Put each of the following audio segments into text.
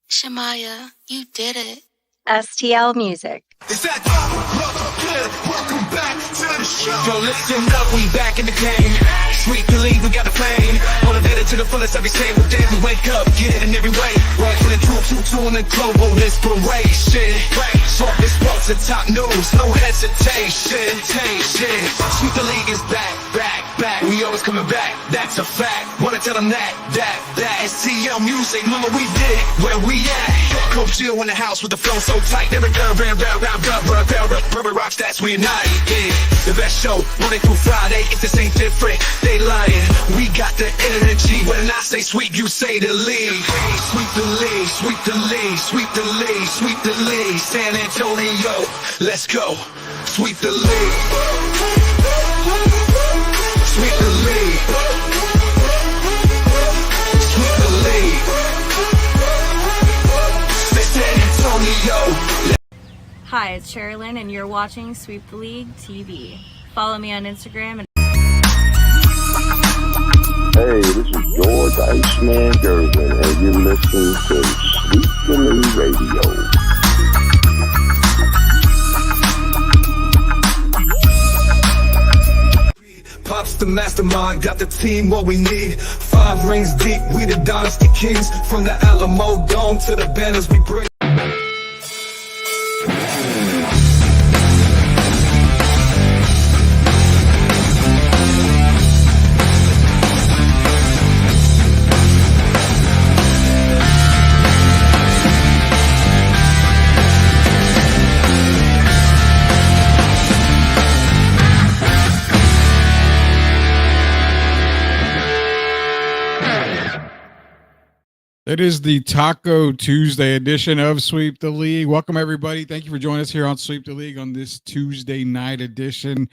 Shamaya, you did it. STL Music. Is that good? Welcome back to the show. Yo, listen up, we back in the game. Sweep the league, we got the flame. Motivated to the fullest every single day. We wake up, get it in every way. Working the two in the global inspiration. Talk this sports and top news, no hesitation. Sweep the league is back. We always coming back, that's a fact. Wanna tell them that STL Music, mama, we did it, where we at? Coach Jill in the house with the flow so tight. Never done, round, rubber rock stats, we unite. Yeah, the best show, Monday through Friday. If this ain't different, they lying. We got the energy. When I say sweep, you say the league. Sweep the league, sweep the league, sweep the league, sweep the league. San Antonio, let's go. Sweep the league. Sweep the league. Sweep the league. San Antonio. Hi, it's Sherilyn, and you're watching Sweep the League TV. Follow me on Instagram. Hey, this is George Iceman Gervin, and you're listening to Sweep the League Radio. Pops the mastermind, got the team what we need. 5 rings deep, we the Dynasty Kings. From the Alamo Dome to the banners we bring. It is the Taco Tuesday edition of Sweep the League. Welcome, everybody. Thank you for joining us here on Sweep the League on this Tuesday night edition.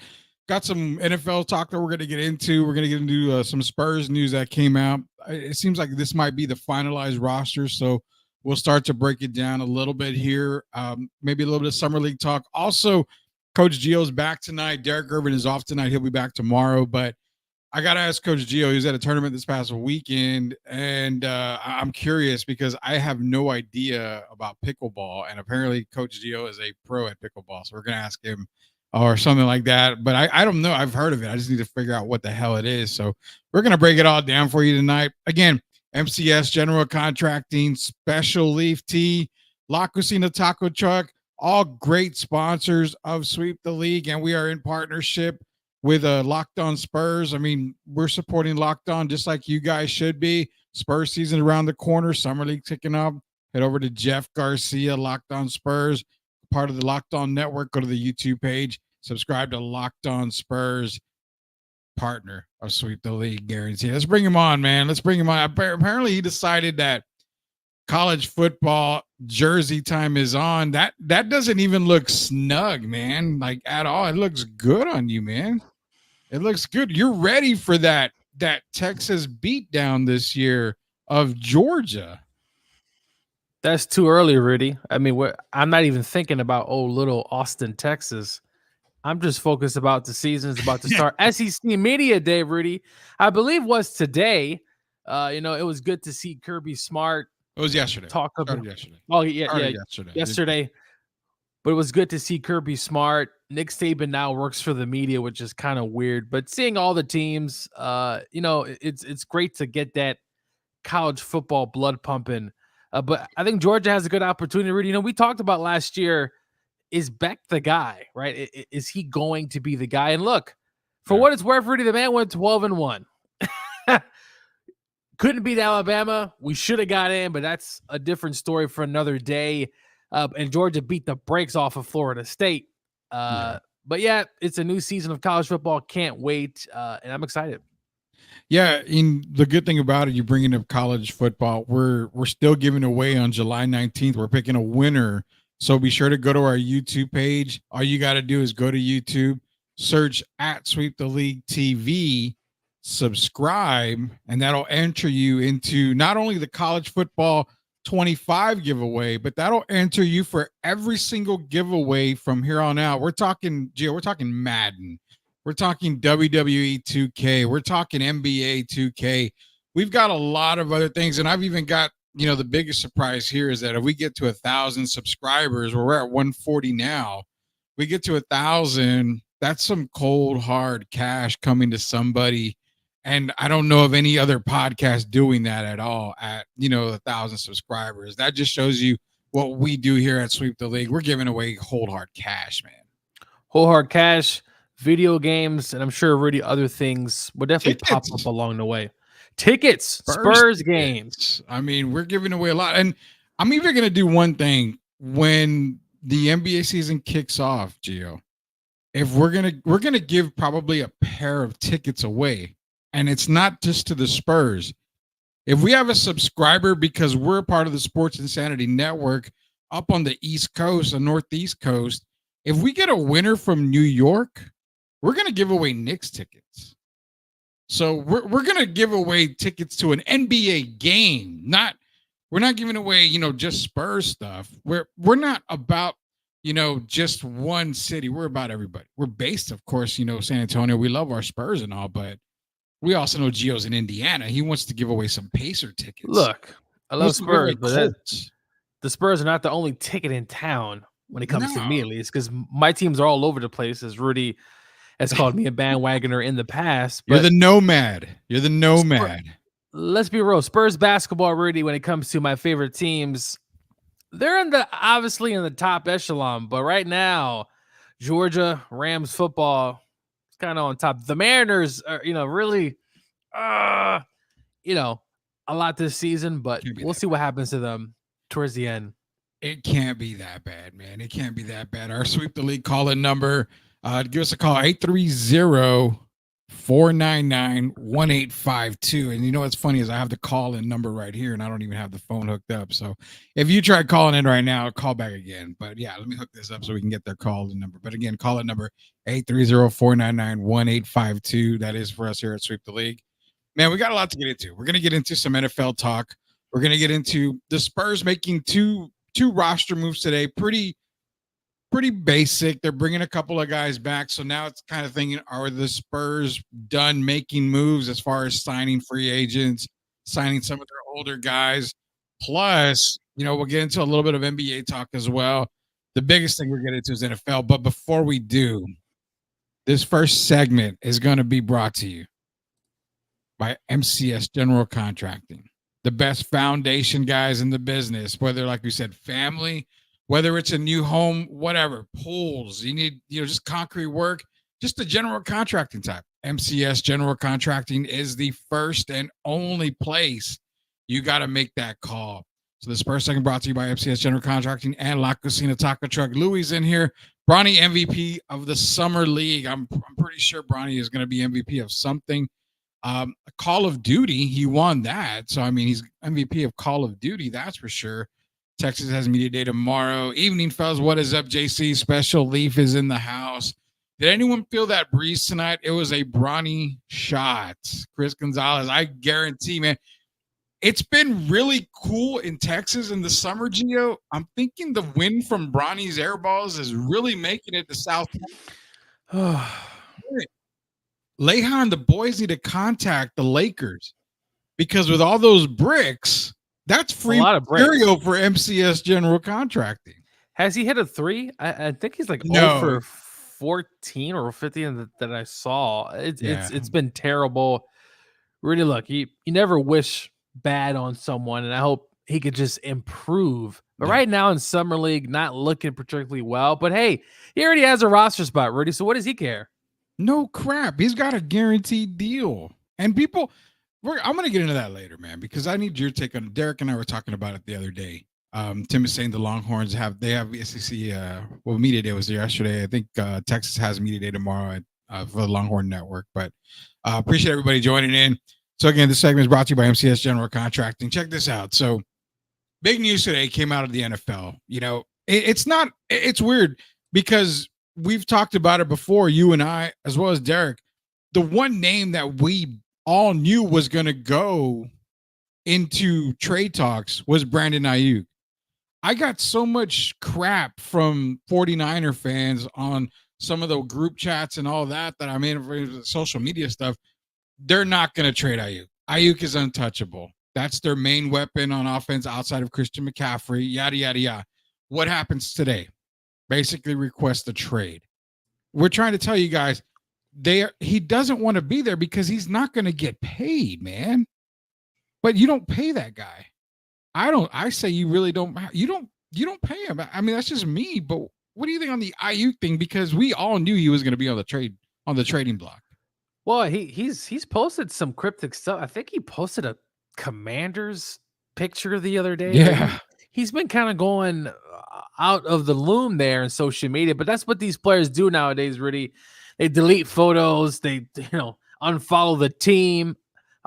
Got some NFL talk that we're going to get into. We're going to get into some Spurs news that came out. It seems like this might be the finalized roster, so we'll start to break it down a little bit here. Maybe a little bit of Summer League talk. Also, Coach Gio's back tonight. Derek Irvin is off tonight. He'll be back tomorrow, but I got to ask Coach Gio. He was at a tournament this past weekend, and I'm curious because I have no idea about pickleball, and apparently Coach Gio is a pro at pickleball, so we're going to ask him or something like that. But I don't know. I've heard of it. I just need to figure out what the hell it is. So we're going to break it all down for you tonight. Again, MCS General Contracting, Special Leaf Tea, La Cocina Taco Truck, all great sponsors of Sweep the League, and we are in partnership with Locked On Spurs. I mean, we're supporting Locked On just like you guys should be. Spurs season around the corner, Summer League ticking up. Head over to Jeff Garcia, Locked On Spurs, part of the Locked On Network. Go to the YouTube page, subscribe to Locked On Spurs, partner of Sweep the League guarantee. Let's bring him on, man. Let's bring him on. Apparently, he decided that college football jersey time is on. That doesn't even look snug, man, like at all. It looks good on you, man. It looks good. You're ready for that Texas beatdown this year of Georgia. That's too early, Rudy. I mean, I'm not even thinking about little Austin, Texas. I'm just focused about the season's about to start. SEC Media Day, Rudy, I believe was today. It was good to see Kirby Smart. It was yesterday. Yesterday. Oh, yeah, yesterday. But it was good to see Kirby Smart. Nick Saban now works for the media, which is kind of weird. But seeing all the teams, it's great to get that college football blood pumping. But I think Georgia has a good opportunity. Rudy, we talked about last year, is Beck the guy, right? Is he going to be the guy? And look, for what it's worth, Rudy, the man went 12-1. Couldn't beat Alabama. We should have got in, but that's a different story for another day. And Georgia beat the brakes off of Florida State. But yeah, it's a new season of college football. Can't wait. And I'm excited. Yeah, the good thing about it, you bringing up college football, we're still giving away on July 19th. We're picking a winner. So be sure to go to our YouTube page. All you got to do is go to YouTube, search at Sweep the League TV, subscribe, and that'll enter you into not only the college football 25 giveaway, but that'll enter you for every single giveaway from here on out. We're talking, Gio, we're talking Madden. We're talking WWE 2K. We're talking NBA 2K. We've got a lot of other things, and I've even got the biggest surprise here is that if we get to 1,000 subscribers, where we're at 140 now, we get to 1,000, that's some cold hard cash coming to somebody. And I don't know of any other podcast doing that at all at 1,000 subscribers. That just shows you what we do here at Sweep the League. We're giving away cold hard cash, man. Whole hard cash, video games, and I'm sure really other things will definitely pop up along the way. Tickets, Spurs games. I mean, we're giving away a lot. And I'm even going to do one thing when the NBA season kicks off, Gio. If we're going to give probably a pair of tickets away. And it's not just to the Spurs. If we have a subscriber, because we're a part of the Sports Insanity Network up on the East Coast, the Northeast Coast, if we get a winner from New York, we're going to give away Knicks tickets. So we're going to give away tickets to an NBA game. We're not giving away, just Spurs stuff. We're not about, just one city. We're about everybody. We're based, of course, San Antonio. We love our Spurs and all, but we also know Gio's in Indiana. He wants to give away some Pacer tickets. Look, I love Spurs, but the Spurs are not the only ticket in town when it comes to me, at least, because my teams are all over the place, as Rudy has called me a bandwagoner in the past. But you're the nomad. Let's be real. Spurs basketball, Rudy, when it comes to my favorite teams, they're obviously in the top echelon. But right now, Georgia, Rams football, it's kind of on top. The Mariners are, really, a lot this season, but we'll see what happens to them towards the end. It can't be that bad, man. It can't be that bad. Our Sweep the League call-in number, give us a call, 830-499-1852. And you know what's funny is I have the call-in number right here, and I don't even have the phone hooked up. So if you try calling in right now, call back again. But yeah, let me hook this up so we can get their call-in number. But again, call-in number, 830-499-1852. That is for us here at Sweep the League. Man, we got a lot to get into. We're going to get into some NFL talk. We're going to get into the Spurs making two roster moves today. Pretty basic. They're bringing a couple of guys back. So now it's kind of thinking, are the Spurs done making moves as far as signing free agents, signing some of their older guys? Plus, we'll get into a little bit of NBA talk as well. The biggest thing we're getting into is NFL. But before we do, this first segment is going to be brought to you by MCS General Contracting. The best foundation guys in the business, whether, like we said, family, whether it's a new home, whatever, pools, you need, just concrete work, just the general contracting type. MCS General Contracting is the first and only place you got to make that call. So this first segment brought to you by MCS General Contracting and La Cocina Taco Truck. Louis in here. Bronny, MVP of the Summer League. I'm pretty sure Bronny is going to be MVP of something. Call of Duty, he won that. So, he's MVP of Call of Duty, that's for sure. Texas has media day tomorrow. Evening, fellas. What is up, JC? Special Leaf is in the house. Did anyone feel that breeze tonight? It was a Bronny shot. Chris Gonzalez, I guarantee, man. It's been really cool in Texas in the summer, Gio. I'm thinking the wind from Bronny's air balls is really making it to South. Leha and the boys need to contact the Lakers because with all those bricks, that's free material for MCS General Contracting. Has he hit a three? I think he's like 0 for 14 or 15 that I saw. It's been terrible. Really, look, you never wish bad on someone, and I hope he could just improve. But right now in Summer League, not looking particularly well. But hey, he already has a roster spot, Rudy. So what does he care? No crap. He's got a guaranteed deal. And people, I'm going to get into that later, man, because I need your take on it. Derek and I were talking about it the other day. Tim is saying the Longhorns have SEC, media day was yesterday. I think Texas has media day tomorrow for the Longhorn Network. But appreciate everybody joining in. So again, this segment is brought to you by MCS General Contracting. Check this out. So big news today came out of the NFL. It's weird because we've talked about it before, you and I, as well as Derek. The one name that we all knew was going to go into trade talks was Brandon Ayuk. I got so much crap from 49er fans on some of the group chats and all that I'm in for social media stuff. They're not going to trade Ayuk. Ayuk is untouchable. That's their main weapon on offense outside of Christian McCaffrey, yada, yada, yada. What happens today? Basically request a trade. We're trying to tell you guys, he doesn't want to be there because he's not going to get paid, man. But you don't pay that guy. I say you really don't. You don't pay him. I mean, that's just me. But what do you think on the Ayuk thing? Because we all knew he was going to be on the trading block. Well, he's posted some cryptic stuff. I think he posted a Commanders picture the other day. Yeah, he's been kind of going out of the loom there in social media. But that's what these players do nowadays. Really, they delete photos. They unfollow the team.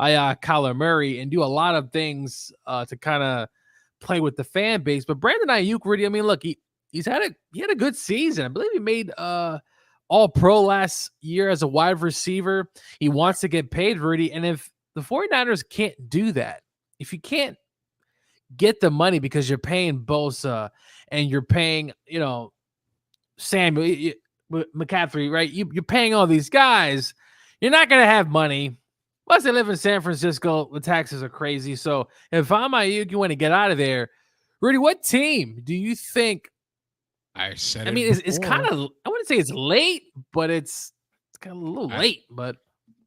Kyler Murray, and do a lot of things to kind of play with the fan base. But Brandon Ayuk, really, I mean, look, he had a good season. I believe he made all pro last year as a wide receiver. He wants to get paid, Rudy. And if the 49ers can't do that, if you can't get the money because you're paying Bosa and you're paying, Samuel McCaffrey, right? You're paying all these guys. You're not going to have money. Plus, they live in San Francisco. The taxes are crazy. So if I'm Ayuk, you want to get out of there. Rudy, what team do you think? I said. I mean, it's kind of. I wouldn't say it's late, but it's kind of a little late. But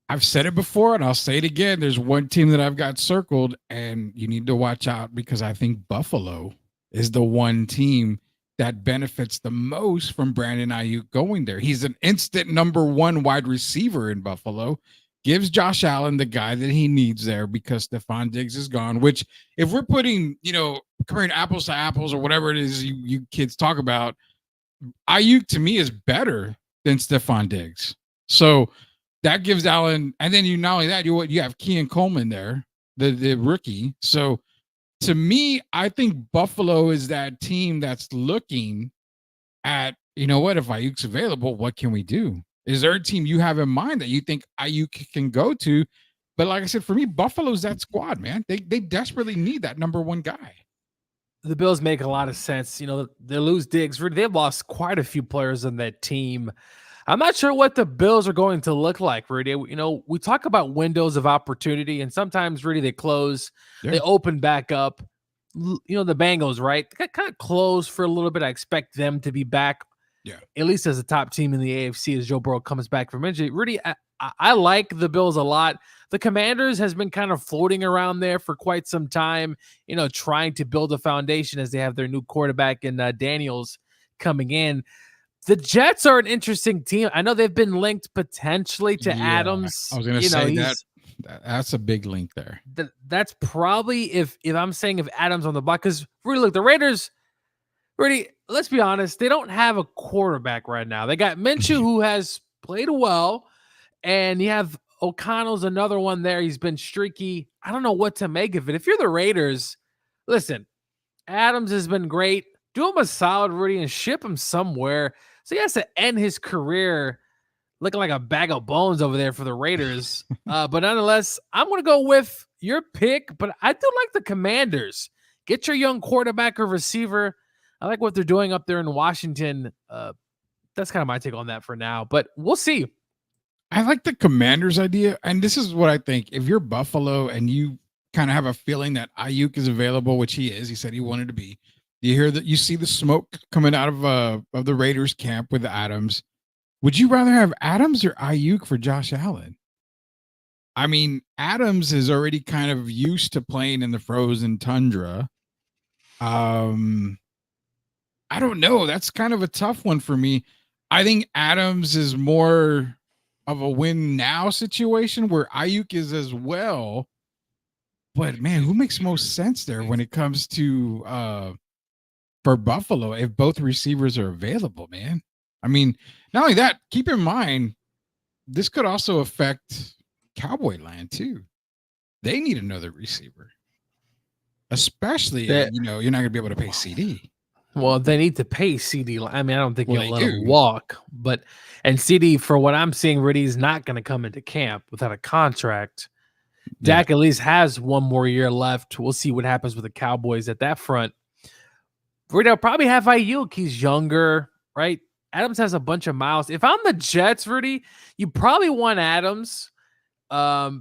I've said it before, and I'll say it again. There's one team that I've got circled, and you need to watch out because I think Buffalo is the one team that benefits the most from Brandon Ayuk going there. He's an instant number one wide receiver in Buffalo. Gives Josh Allen the guy that he needs there because Stephon Diggs is gone, which if we're putting, comparing apples to apples or whatever it is you kids talk about, Ayuk to me is better than Stephon Diggs. So that gives Allen, and then not only that, you have Keon Coleman there, the rookie. So to me, I think Buffalo is that team that's looking at, if Ayuk's available, what can we do? Is there a team you have in mind that you think Ayuk can go to? But like I said, for me, Buffalo's that squad, man. They desperately need that number one guy. The Bills make a lot of sense. They lose Diggs. They've lost quite a few players on that team. I'm not sure what the Bills are going to look like, Rudy. We talk about windows of opportunity, and sometimes, Rudy, they close. Yeah. They open back up. The Bengals, right? They got kind of closed for a little bit. I expect them to be back. Yeah, at least as a top team in the AFC as Joe Burrow comes back from injury. Rudy, I like the Bills a lot. The Commanders has been kind of floating around there for quite some time, trying to build a foundation as they have their new quarterback in Daniels coming in. The Jets are an interesting team. I know they've been linked potentially to Adams. I was going to say that's a big link there. That's probably if I'm saying if Adams on the block, because really, look, the Raiders. Rudy, let's be honest. They don't have a quarterback right now. They got Minshew, who has played well, and you have O'Connell's another one there. He's been streaky. I don't know what to make of it. If you're the Raiders, listen, Adams has been great. Do him a solid, Rudy, and ship him somewhere. So he has to end his career looking like a bag of bones over there for the Raiders. But nonetheless, I'm going to go with your pick, but I do like the Commanders. Get your young quarterback or receiver. I like what they're doing up there in Washington. That's kind of my take on that for now, but we'll see. I like the Commanders idea, and this is what I think. If you're Buffalo and you kind of have a feeling that Ayuk is available, which he is, he said he wanted to be. You hear that? You see the smoke coming out of the Raiders camp with Adams. Would you rather have Adams or Ayuk for Josh Allen? I mean, Adams is already kind of used to playing in the frozen tundra. I don't know. That's kind of a tough one for me. I think Adams is more of a win now situation where Ayuk is as well. But man, who makes most sense there when it comes to for Buffalo if both receivers are available, man? I mean, not only that, keep in mind, this could also affect Cowboy land too. They need another receiver. Especially, you're not going to be able to pay CD. Well, they need to pay CD. I mean, I don't think you'll let him walk. And CD, for what I'm seeing, Rudy is not going to come into camp without a contract. Dak at least has one more year left. We'll see what happens with the Cowboys at that front. Rudy, I'll probably have Ayuk. He's younger, right? Adams has a bunch of miles. If I'm the Jets, Rudy, you probably want Adams.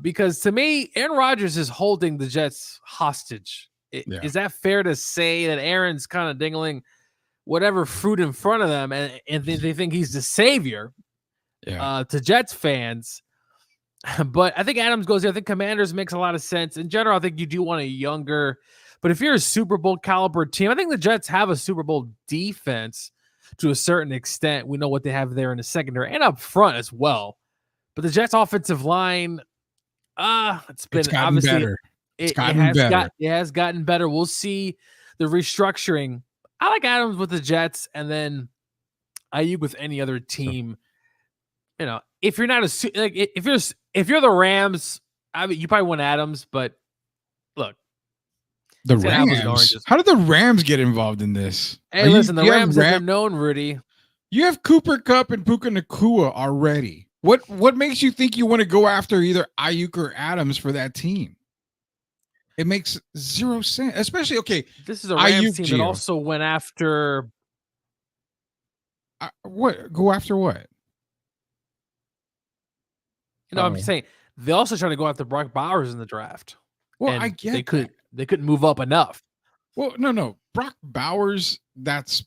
Because to me, Aaron Rodgers is holding the Jets hostage. Is that fair to say that Aaron's kind of dingling whatever fruit in front of them, and they think he's the savior to Jets fans? But I think Adams goes there. I think Commanders makes a lot of sense. In general, I think you do want a younger, but if you're a Super Bowl caliber team, I think the Jets have a Super Bowl defense to a certain extent. We know what they have there in the secondary and up front as well. But the Jets offensive line, it's gotten obviously better. It has gotten better. We'll see the restructuring. I like Adams with the Jets, and then Ayuk with any other team. You know, if you're not if you're the Rams, I mean, you probably want Adams, but look, the Rams. How did the Rams get involved in this? Hey, listen, the Rams have been known, Rudy. You have Cooper Kupp and Puka Nacua already. What makes you think you want to go after either Ayuk or Adams for that team? It makes zero sense, especially This is a Rams team that also went after what? Go after what? You know, I'm saying they also trying to go after Brock Bowers in the draft. Well, I get they couldn't move up enough. Well, no, Brock Bowers, that's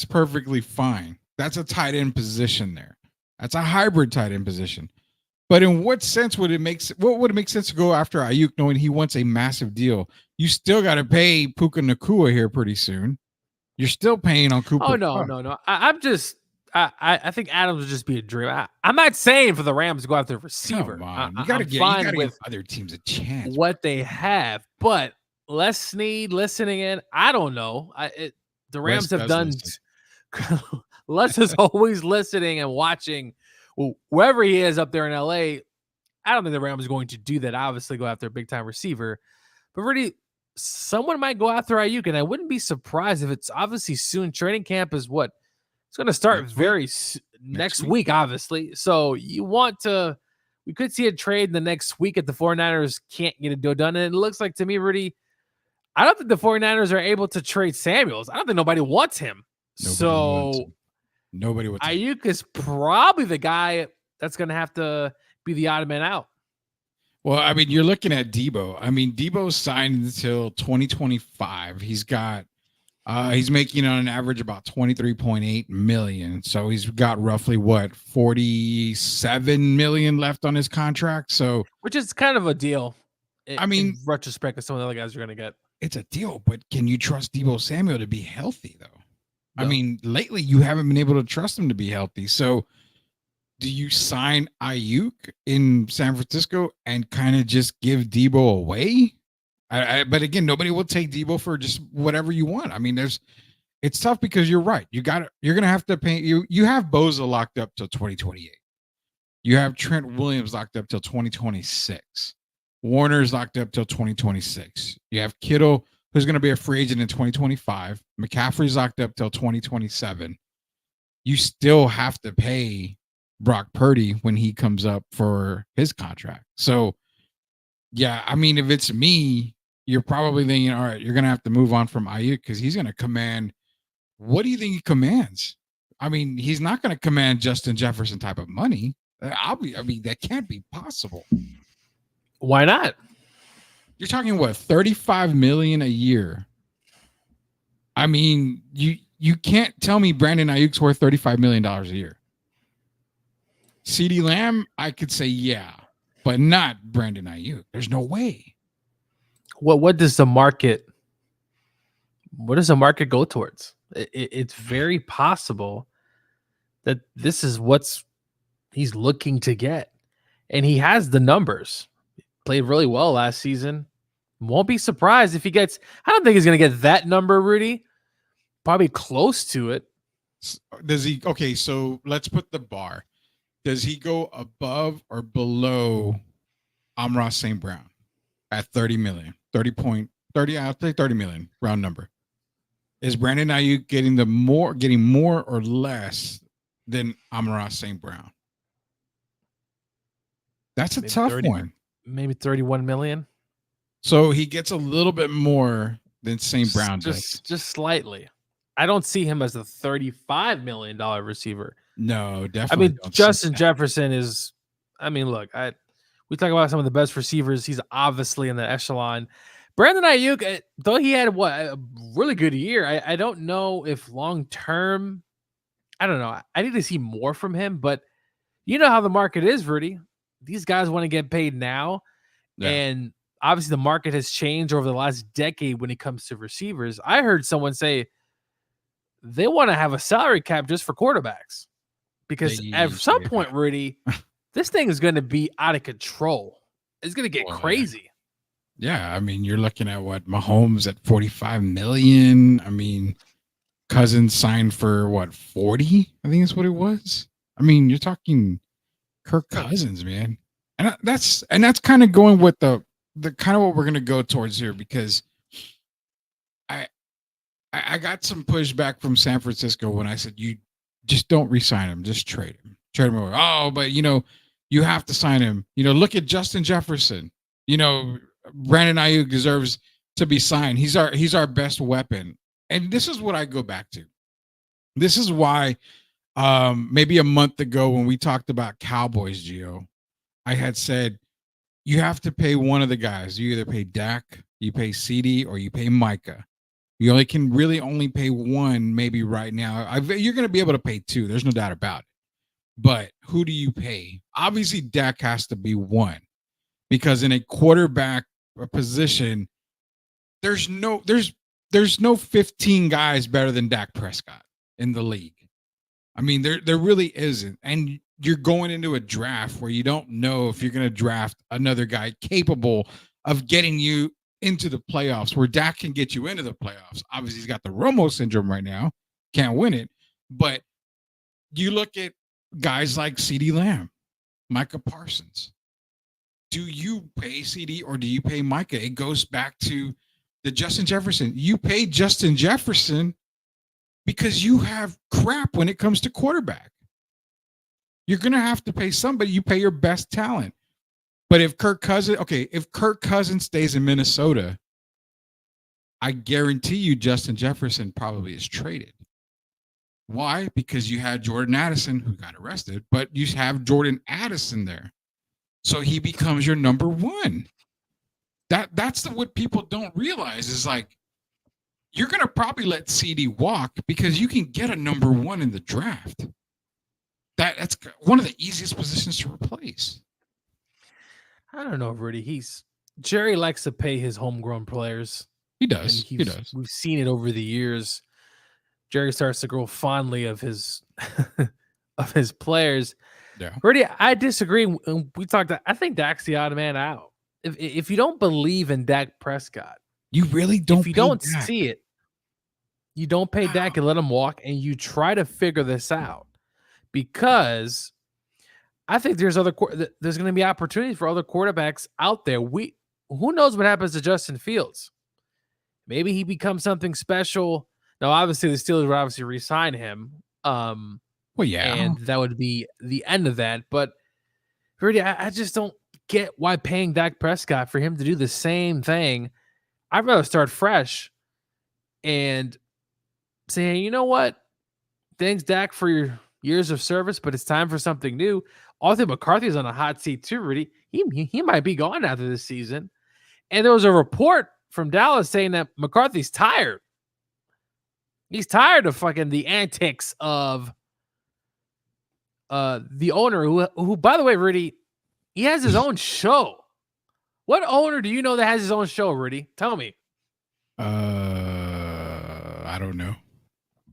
perfectly fine. That's a tight end position there. That's a hybrid tight end position. But in what sense would it make? What would it make sense to go after Ayuk, knowing he wants a massive deal? You still got to pay Puka Nacua here pretty soon. You're still paying on Cooper. Oh no. I think Adams would just be a dream. I'm not saying for the Rams to go after the receiver. Come on. You got to give other teams a chance. What they have, but Les Snead listening in, I don't know. The Rams have done. Les is always listening and watching. Well, wherever he is up there in LA, I don't think the Rams is going to do that. Obviously, go after a big time receiver, but really, someone might go after Ayuk, and I wouldn't be surprised if it's obviously soon. Training camp is what. It's going to start next week, obviously. So we could see a trade the next week if the 49ers can't get a deal done. And it looks like to me, Rudy, I don't think the 49ers are able to trade Samuels. I don't think nobody wants him. Nobody wants him. Ayuk is probably the guy that's going to have to be the odd man out. Well, I mean, you're looking at Debo. I mean, Debo's signed until 2025. He's making on an average about 23.8 million. So he's got roughly 47 million left on his contract. So, which is kind of a deal. In retrospect, of some of the other guys are going to get. It's a deal, but can you trust Debo Samuel to be healthy though? No. I mean, lately you haven't been able to trust him to be healthy. So do you sign Ayuk in San Francisco and kind of just give Debo away? But again, nobody will take Debo for just whatever you want. I mean, it's tough because you're right. You're going to have to pay. You have Bosa locked up till 2028. You have Trent Williams locked up till 2026. Warner's locked up till 2026. You have Kittle, who's going to be a free agent in 2025. McCaffrey's locked up till 2027. You still have to pay Brock Purdy when he comes up for his contract. So, yeah, I mean, if it's me, you're probably thinking, all right, you're going to have to move on from Ayuk because he's going to command. What do you think he commands? I mean, he's not going to command Justin Jefferson type of money. That can't be possible. Why not? You're talking what, 35 million a year? I mean, you can't tell me Brandon Ayuk's worth $35 million a year. CeeDee Lamb, I could say yeah, but not Brandon Ayuk. There's no way. What does the market go towards? It's very possible that this is what's he's looking to get, and he has the numbers. Played really well last season. Won't be surprised if he gets. I don't think he's going to get that number, Rudy. Probably close to it. Does he? Okay, so let's put the bar. Does he go above or below Amon-Ra St. Brown at 30 million? 30, I'll say 30 million, round number. Is Brandon Ayuk getting more or less than Amon-Ra St. Brown? That's a tough one. Maybe 31 million. So he gets a little bit more than St. Brown does. Just slightly. I don't see him as a $35 million receiver. No, definitely. I mean, Justin Jefferson is. I mean, look, We talk about some of the best receivers. He's obviously in the echelon. Brandon Ayuk, though he had a really good year, I don't know if long term, I don't know. I need to see more from him, but you know how the market is, Rudy. These guys want to get paid now. Yeah. And obviously the market has changed over the last decade when it comes to receivers. I heard someone say they want to have a salary cap just for quarterbacks because at some point, Rudy, this thing is going to be out of control. It's going to get crazy. Yeah. I mean, you're looking at what Mahomes at 45 million. I mean, Cousins signed for what, 40? I think that's what it was. I mean, you're talking Kirk Cousins, man. And that's kind of going with the kind of what we're going to go towards here, because I got some pushback from San Francisco when I said, you just don't re-sign him, just trade him. Trade him away. Oh, but you have to sign him. Look at Justin Jefferson. Brandon Ayuk deserves to be signed. He's our best weapon. And this is what I go back to. This is why maybe a month ago when we talked about Cowboys, Gio, I had said you have to pay one of the guys. You either pay Dak, you pay CD, or you pay Micah. You can really only pay one maybe right now. You're going to be able to pay two. There's no doubt about it. But who do you pay? Obviously, Dak has to be one, because in a quarterback position, there's no 15 guys better than Dak Prescott in the league. I mean, there really isn't. And you're going into a draft where you don't know if you're going to draft another guy capable of getting you into the playoffs, where Dak can get you into the playoffs. Obviously, he's got the Romo syndrome right now. Can't win it. But you look at guys like CeeDee Lamb, Micah Parsons. Do you pay CD or do you pay Micah? It goes back to the Justin Jefferson. You pay Justin Jefferson because you have crap when it comes to quarterback. You're going to have to pay somebody. You pay your best talent. But if Kirk Cousins stays in Minnesota, I guarantee you Justin Jefferson probably is traded. Why? Because you had Jordan Addison, who got arrested, but you have Jordan Addison there. So he becomes your number one. That's what people don't realize is like, you're going to probably let CD walk because you can get a number one in the draft. That's one of the easiest positions to replace. I don't know, Rudy. Jerry likes to pay his homegrown players. He does. He does. We've seen it over the years. Jerry starts to grow fondly of his of his players. Yeah. Rudy, I disagree. We talked. I think Dak's the odd man out. If you don't believe in Dak Prescott, you really don't. If you don't see it, you don't pay Dak and let him walk, and you try to figure this out, because I think there's going to be opportunities for other quarterbacks out there. Who knows what happens to Justin Fields? Maybe he becomes something special. Now, obviously, the Steelers would obviously re-sign him. Well, yeah, and that would be the end of that. But Rudy, I just don't get why paying Dak Prescott for him to do the same thing. I'd rather start fresh and say, hey, you know what? Thanks, Dak, for your years of service, but it's time for something new. Arthur McCarthy's on a hot seat too, Rudy. He might be gone after this season. And there was a report from Dallas saying that McCarthy's tired. He's tired of fucking the antics of the owner who, by the way, Rudy, he has his own show. What owner do you know that has his own show, Rudy? Tell me. I don't know.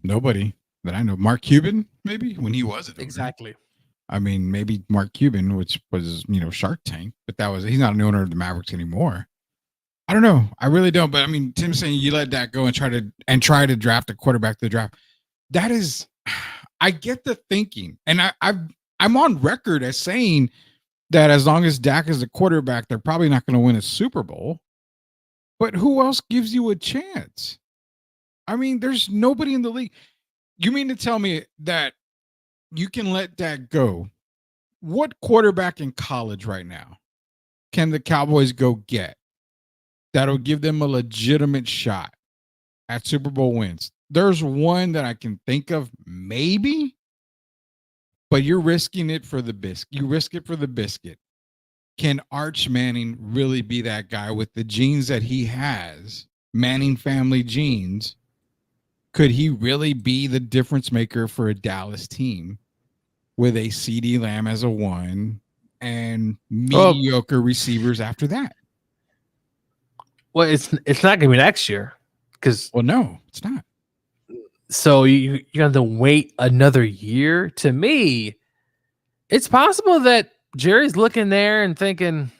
Nobody that I know. Mark Cuban, maybe, when he was it. Exactly. I mean, maybe Mark Cuban, which was, Shark Tank, but he's not an owner of the Mavericks anymore. I don't know. I really don't. But I mean, Tim's saying you let that go and try to draft a quarterback to the draft. That is, I get the thinking, and I'm on record as saying that as long as Dak is the quarterback, they're probably not going to win a Super Bowl. But who else gives you a chance? I mean, there's nobody in the league. You mean to tell me that you can let Dak go? What quarterback in college right now can the Cowboys go get that'll give them a legitimate shot at Super Bowl wins? There's one that I can think of, maybe, but you're risking it for the biscuit. You risk it for the biscuit. can Arch Manning really be that guy with the genes that he has, Manning family genes? Could he really be the difference maker for a Dallas team with a CD Lamb as a 1 and mediocre receivers after that? Well, it's not going to be next year because no, it's not. So you have to wait another year. To me, it's possible that Jerry's looking there and thinking,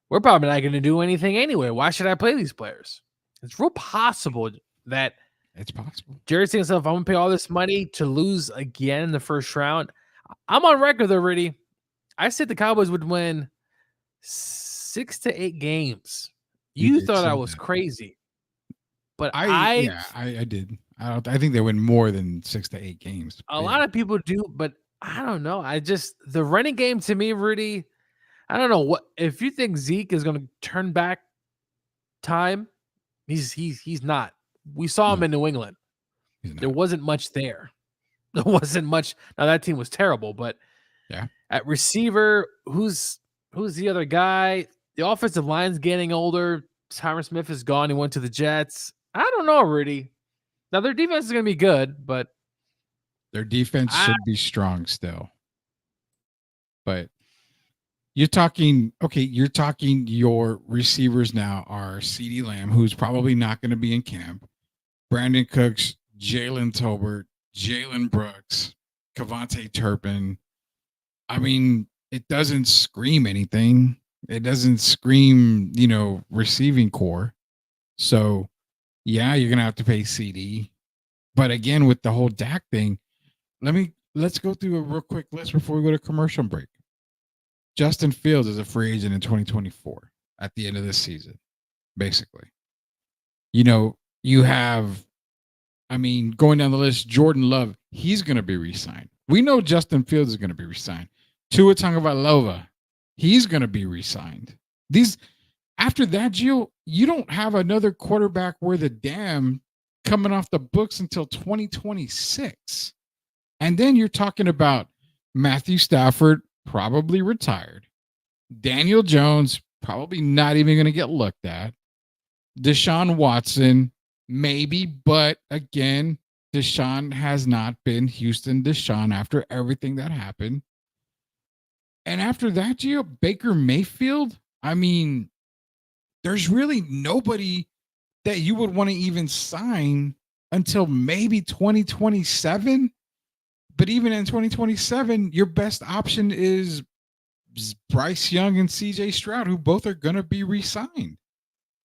we're probably not going to do anything anyway. Why should I play these players? It's real possible that it's possible. Jerry's thinking himself, I'm going to pay all this money to lose again in the first round. I'm on record already. I said the Cowboys would win 6 to 8 games. You thought I was crazy, but I did. I think they win more than 6 to 8 games. A lot of people do, but I don't know. The running game to me, Rudy, I don't know what if you think Zeke is going to turn back time. He's not. We saw him in New England. There wasn't much there. There wasn't much. Now that team was terrible, but yeah. At receiver, who's the other guy? The offensive line's getting older. Tyron Smith is gone. He went to the Jets. I don't know, Rudy. Now their defense is going to be good, but their defense should be strong still. But you're talking your receivers now are CeeDee Lamb, who's probably not going to be in camp, Brandon Cooks, Jalen Tolbert, Jalen Brooks, Kevontae Turpin. I mean, it doesn't scream anything. It doesn't scream, receiving core. So, yeah, you're going to have to pay CD. But again, with the whole Dak thing, let's go through a real quick list before we go to commercial break. Justin Fields is a free agent in 2024 at the end of this season, basically. You have, going down the list, Jordan Love, he's going to be re-signed. We know Justin Fields is going to be re-signed. Tua Tagovailoa, he's going to be re-signed. After that, Gio, you don't have another quarterback worth a damn coming off the books until 2026. And then you're talking about Matthew Stafford, probably retired. Daniel Jones, probably not even going to get looked at. Deshaun Watson, maybe, but again, Deshaun has not been Houston Deshaun after everything that happened. And after that, Gio, Baker Mayfield, there's really nobody that you would want to even sign until maybe 2027. But even in 2027, your best option is Bryce Young and CJ Stroud, who both are going to be re-signed.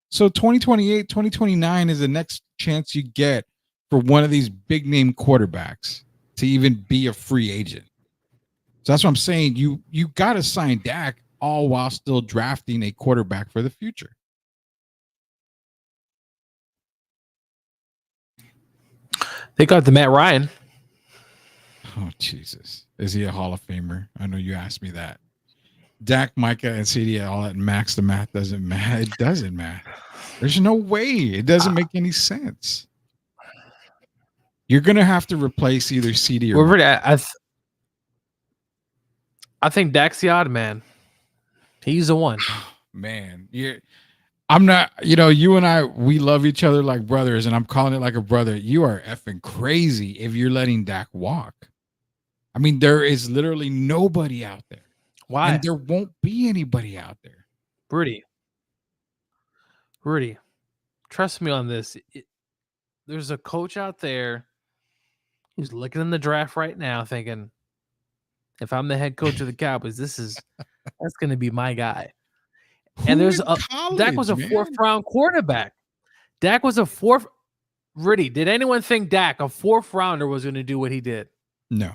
So 2028, 2029 is the next chance you get for one of these big name quarterbacks to even be a free agent. So that's what I'm saying. You got to sign Dak all while still drafting a quarterback for the future. They got the Matt Ryan. Oh, Jesus. Is he a Hall of Famer? I know you asked me that. Dak, Micah, and CD, all that max, the math doesn't matter. It doesn't matter. There's no way. It doesn't make any sense. You're going to have to replace either CD or... I think Dak's the odd man. He's the one. Man, I'm not, you and I, we love each other like brothers, and I'm calling it like a brother. You are effing crazy if you're letting Dak walk. There is literally nobody out there. Why? And there won't be anybody out there. Rudy, trust me on this. There's a coach out there who's looking in the draft right now thinking, if I'm the head coach of the Cowboys, that's going to be my guy. And Dak was a 4th round quarterback. Dak was a 4th. Rudy, did anyone think Dak, a 4th rounder, was going to do what he did? No.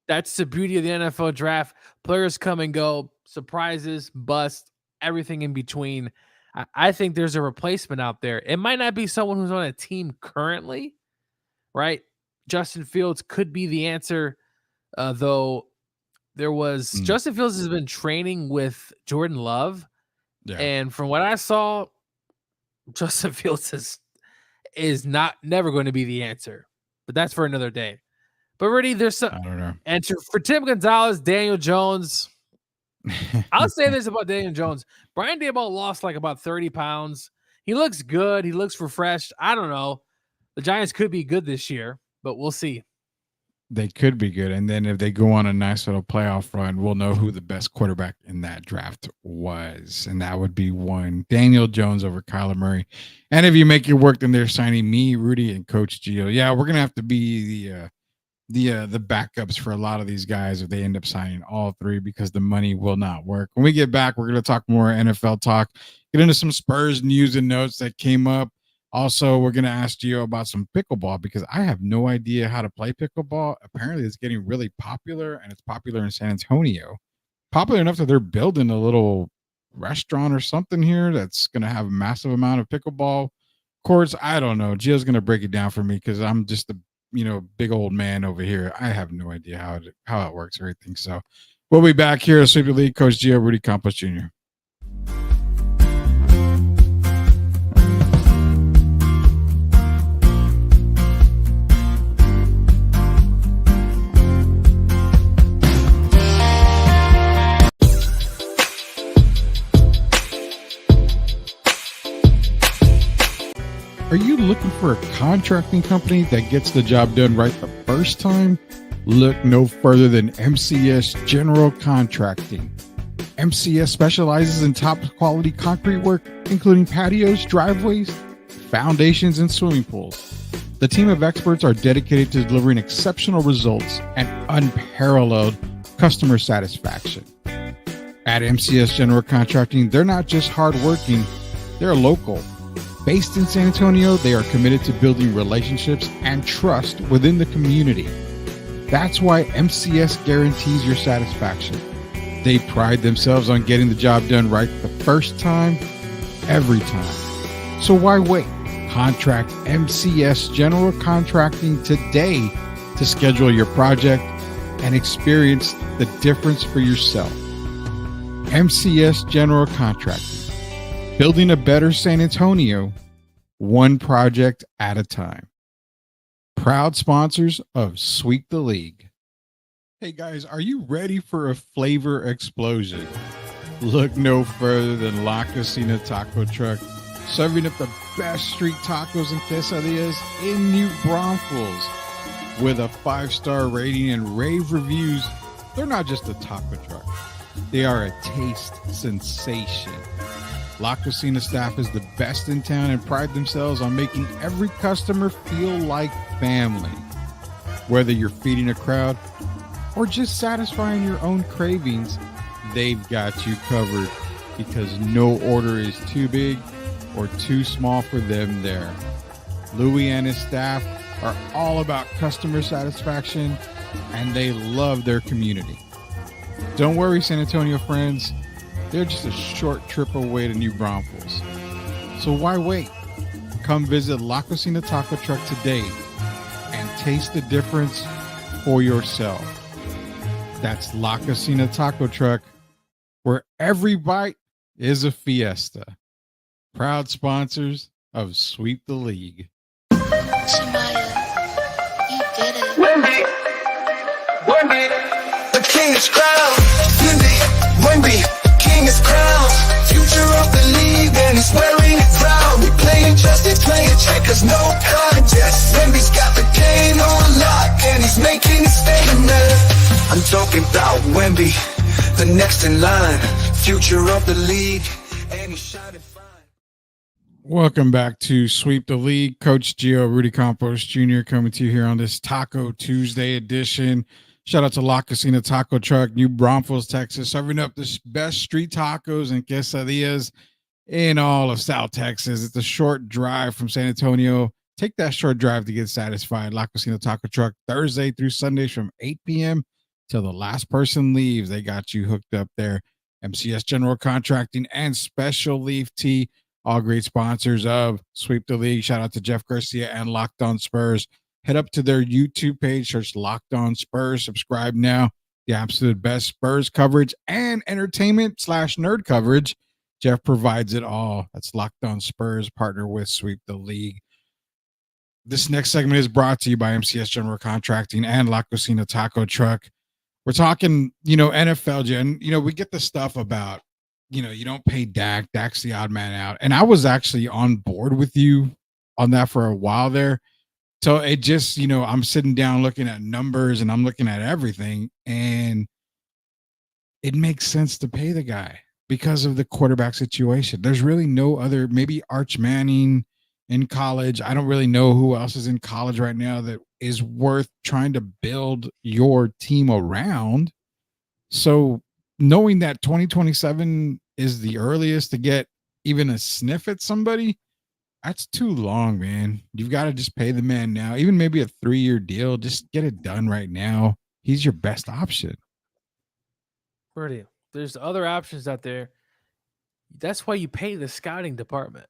That's the beauty of the NFL draft. Players come and go, surprises, bust, everything in between. I think there's a replacement out there. It might not be someone who's on a team currently, right? Justin Fields could be the answer, though. There was Justin Fields has been training with Jordan Love, and from what I saw, Justin Fields is never going to be the answer. But that's for another day. But Rudy, there's some answer for Tim Gonzalez, Daniel Jones. I'll say this about Daniel Jones. Brian Daboll lost like about 30 pounds. He looks good. He looks refreshed. I don't know. The Giants could be good this year, but we'll see. They could be good. And then if they go on a nice little playoff run, we'll know who the best quarterback in that draft was. And that would be one Daniel Jones over Kyler Murray. And if you make it work, then they're signing me, Rudy, and Coach Gio. Yeah, we're gonna have to be the backups for a lot of these guys if they end up signing all three, because the money will not work. When we get back, we're gonna talk more NFL talk, get into some Spurs news and notes that came up. Also, we're going to ask Gio about some pickleball, because I have no idea how to play pickleball. Apparently, it's getting really popular, and it's popular in San Antonio. Popular enough that they're building a little restaurant or something here that's going to have a massive amount of pickleball courts. I don't know. Gio's going to break it down for me, because I'm just a big old man over here. I have no idea how it works or anything. So we'll be back here at Sweep the League. Coach Gio, Rudy Campos Jr. Are you looking for a contracting company that gets the job done right the first time? Look no further than MCS General Contracting. MCS specializes in top quality concrete work, including patios, driveways, foundations, and swimming pools. The team of experts are dedicated to delivering exceptional results and unparalleled customer satisfaction. At MCS General Contracting, they're not just hardworking, they're local. Based in San Antonio, they are committed to building relationships and trust within the community. That's why MCS guarantees your satisfaction. They pride themselves on getting the job done right the first time, every time. So why wait? Contract MCS General Contracting today to schedule your project and experience the difference for yourself. MCS General Contracting. Building a better San Antonio, one project at a time. Proud sponsors of Sweep the League. Hey guys, are you ready for a flavor explosion? Look no further than La Cocina Taco Truck, serving up the best street tacos and quesadillas in New Braunfels. With a 5-star rating and rave reviews, they're not just a taco truck. They are a taste sensation. La Cocina staff is the best in town and pride themselves on making every customer feel like family. Whether you're feeding a crowd or just satisfying your own cravings, they've got you covered, because no order is too big or too small for them there. Louis and his staff are all about customer satisfaction, and they love their community. Don't worry, San Antonio friends. They're just a short trip away to New Braunfels. So why wait? Come visit La Cocina Taco Truck today and taste the difference for yourself. That's La Cocina Taco Truck, where every bite is a fiesta. Proud sponsors of Sweep the League. Shemaya, you did it. Wendy, the king is crowned. Wendy, king is crowned. Future of the league, and he's wearing it proud. We playing justice, playing checkers, no contest. Wendy's got the game on lock, and he's making it statement. I'm talking about Wemby, the next in line. Future of the league, and he's shining fine. Welcome back to Sweep the League. Coach Gio, Rudy Campos Jr. coming to you here on this Taco Tuesday edition. Shout out to La Cocina Taco Truck, New Braunfels, Texas, serving up the best street tacos and quesadillas in all of South Texas. It's a short drive from San Antonio. Take that short drive to get satisfied. La Cocina Taco Truck, Thursday through Sundays from 8 p.m. till the last person leaves. They got you hooked up there. MCS General Contracting and Special Leaf Tea, all great sponsors of Sweep the League. Shout out to Jeff Garcia and Locked On Spurs. Head up to their YouTube page, search Locked On Spurs, subscribe now. The absolute best Spurs coverage and entertainment/nerd coverage. Jeff provides it all. That's Locked On Spurs, partner with Sweep the League. This next segment is brought to you by MCS General Contracting and La Cocina Taco Truck. We're talking, NFL, Jen. We get the stuff about, you don't pay Dak. Dak's the odd man out. And I was actually on board with you on that for a while there. So it just, I'm sitting down looking at numbers and I'm looking at everything. And it makes sense to pay the guy because of the quarterback situation. There's really no other, maybe Arch Manning in college. I don't really know who else is in college right now that is worth trying to build your team around. So knowing that 2027 is the earliest to get even a sniff at somebody, that's too long, man. You've got to just pay the man now. Even maybe a 3-year deal. Just get it done right now. He's your best option. Pretty. There's other options out there. That's why you pay the scouting department.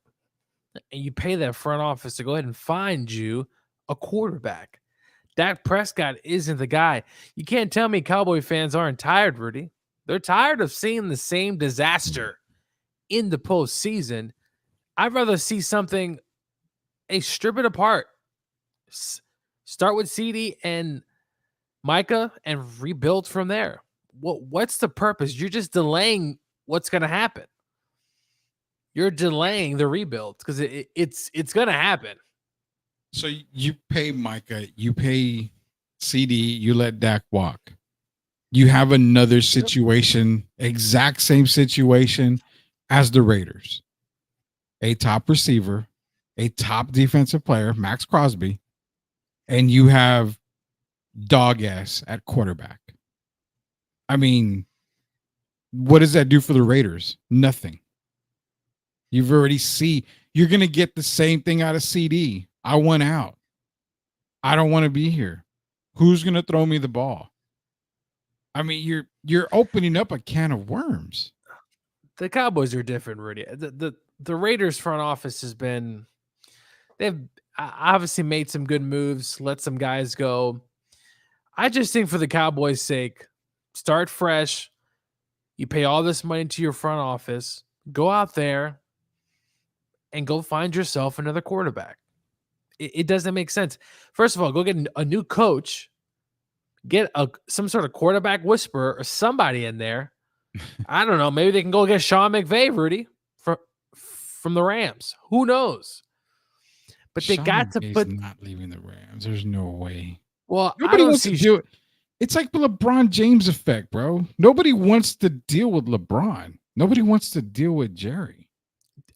And you pay that front office to go ahead and find you a quarterback. Dak Prescott isn't the guy. You can't tell me Cowboy fans aren't tired, Rudy. They're tired of seeing the same disaster in the postseason. I'd rather see something, strip it apart. Start with CD and Micah and rebuild from there. What's the purpose? You're just delaying what's going to happen. You're delaying the rebuild because it's going to happen. So you pay Micah, you pay CD, you let Dak walk. You have another situation, exact same situation as the Raiders. A top receiver, a top defensive player, Max Crosby, and you have dog ass at quarterback. I mean, what does that do for the Raiders? Nothing. You've already you're going to get the same thing out of CD. I want out. I don't want to be here. Who's going to throw me the ball? I mean, you're opening up a can of worms. The Cowboys are different, Rudy. The Raiders front office they've obviously made some good moves, let some guys go. I just think for the Cowboys' sake, start fresh. You pay all this money to your front office. Go out there and go find yourself another quarterback. It doesn't make sense. First of all, go get a new coach. Get some sort of quarterback whisperer or somebody in there. I don't know. Maybe they can go get Sean McVay, Rudy, from the Rams. Who knows? But they got to put not leaving the Rams. There's no way. Well, nobody wants to do it. It's like the LeBron James effect, bro. Nobody wants to deal with LeBron. Nobody wants to deal with Jerry.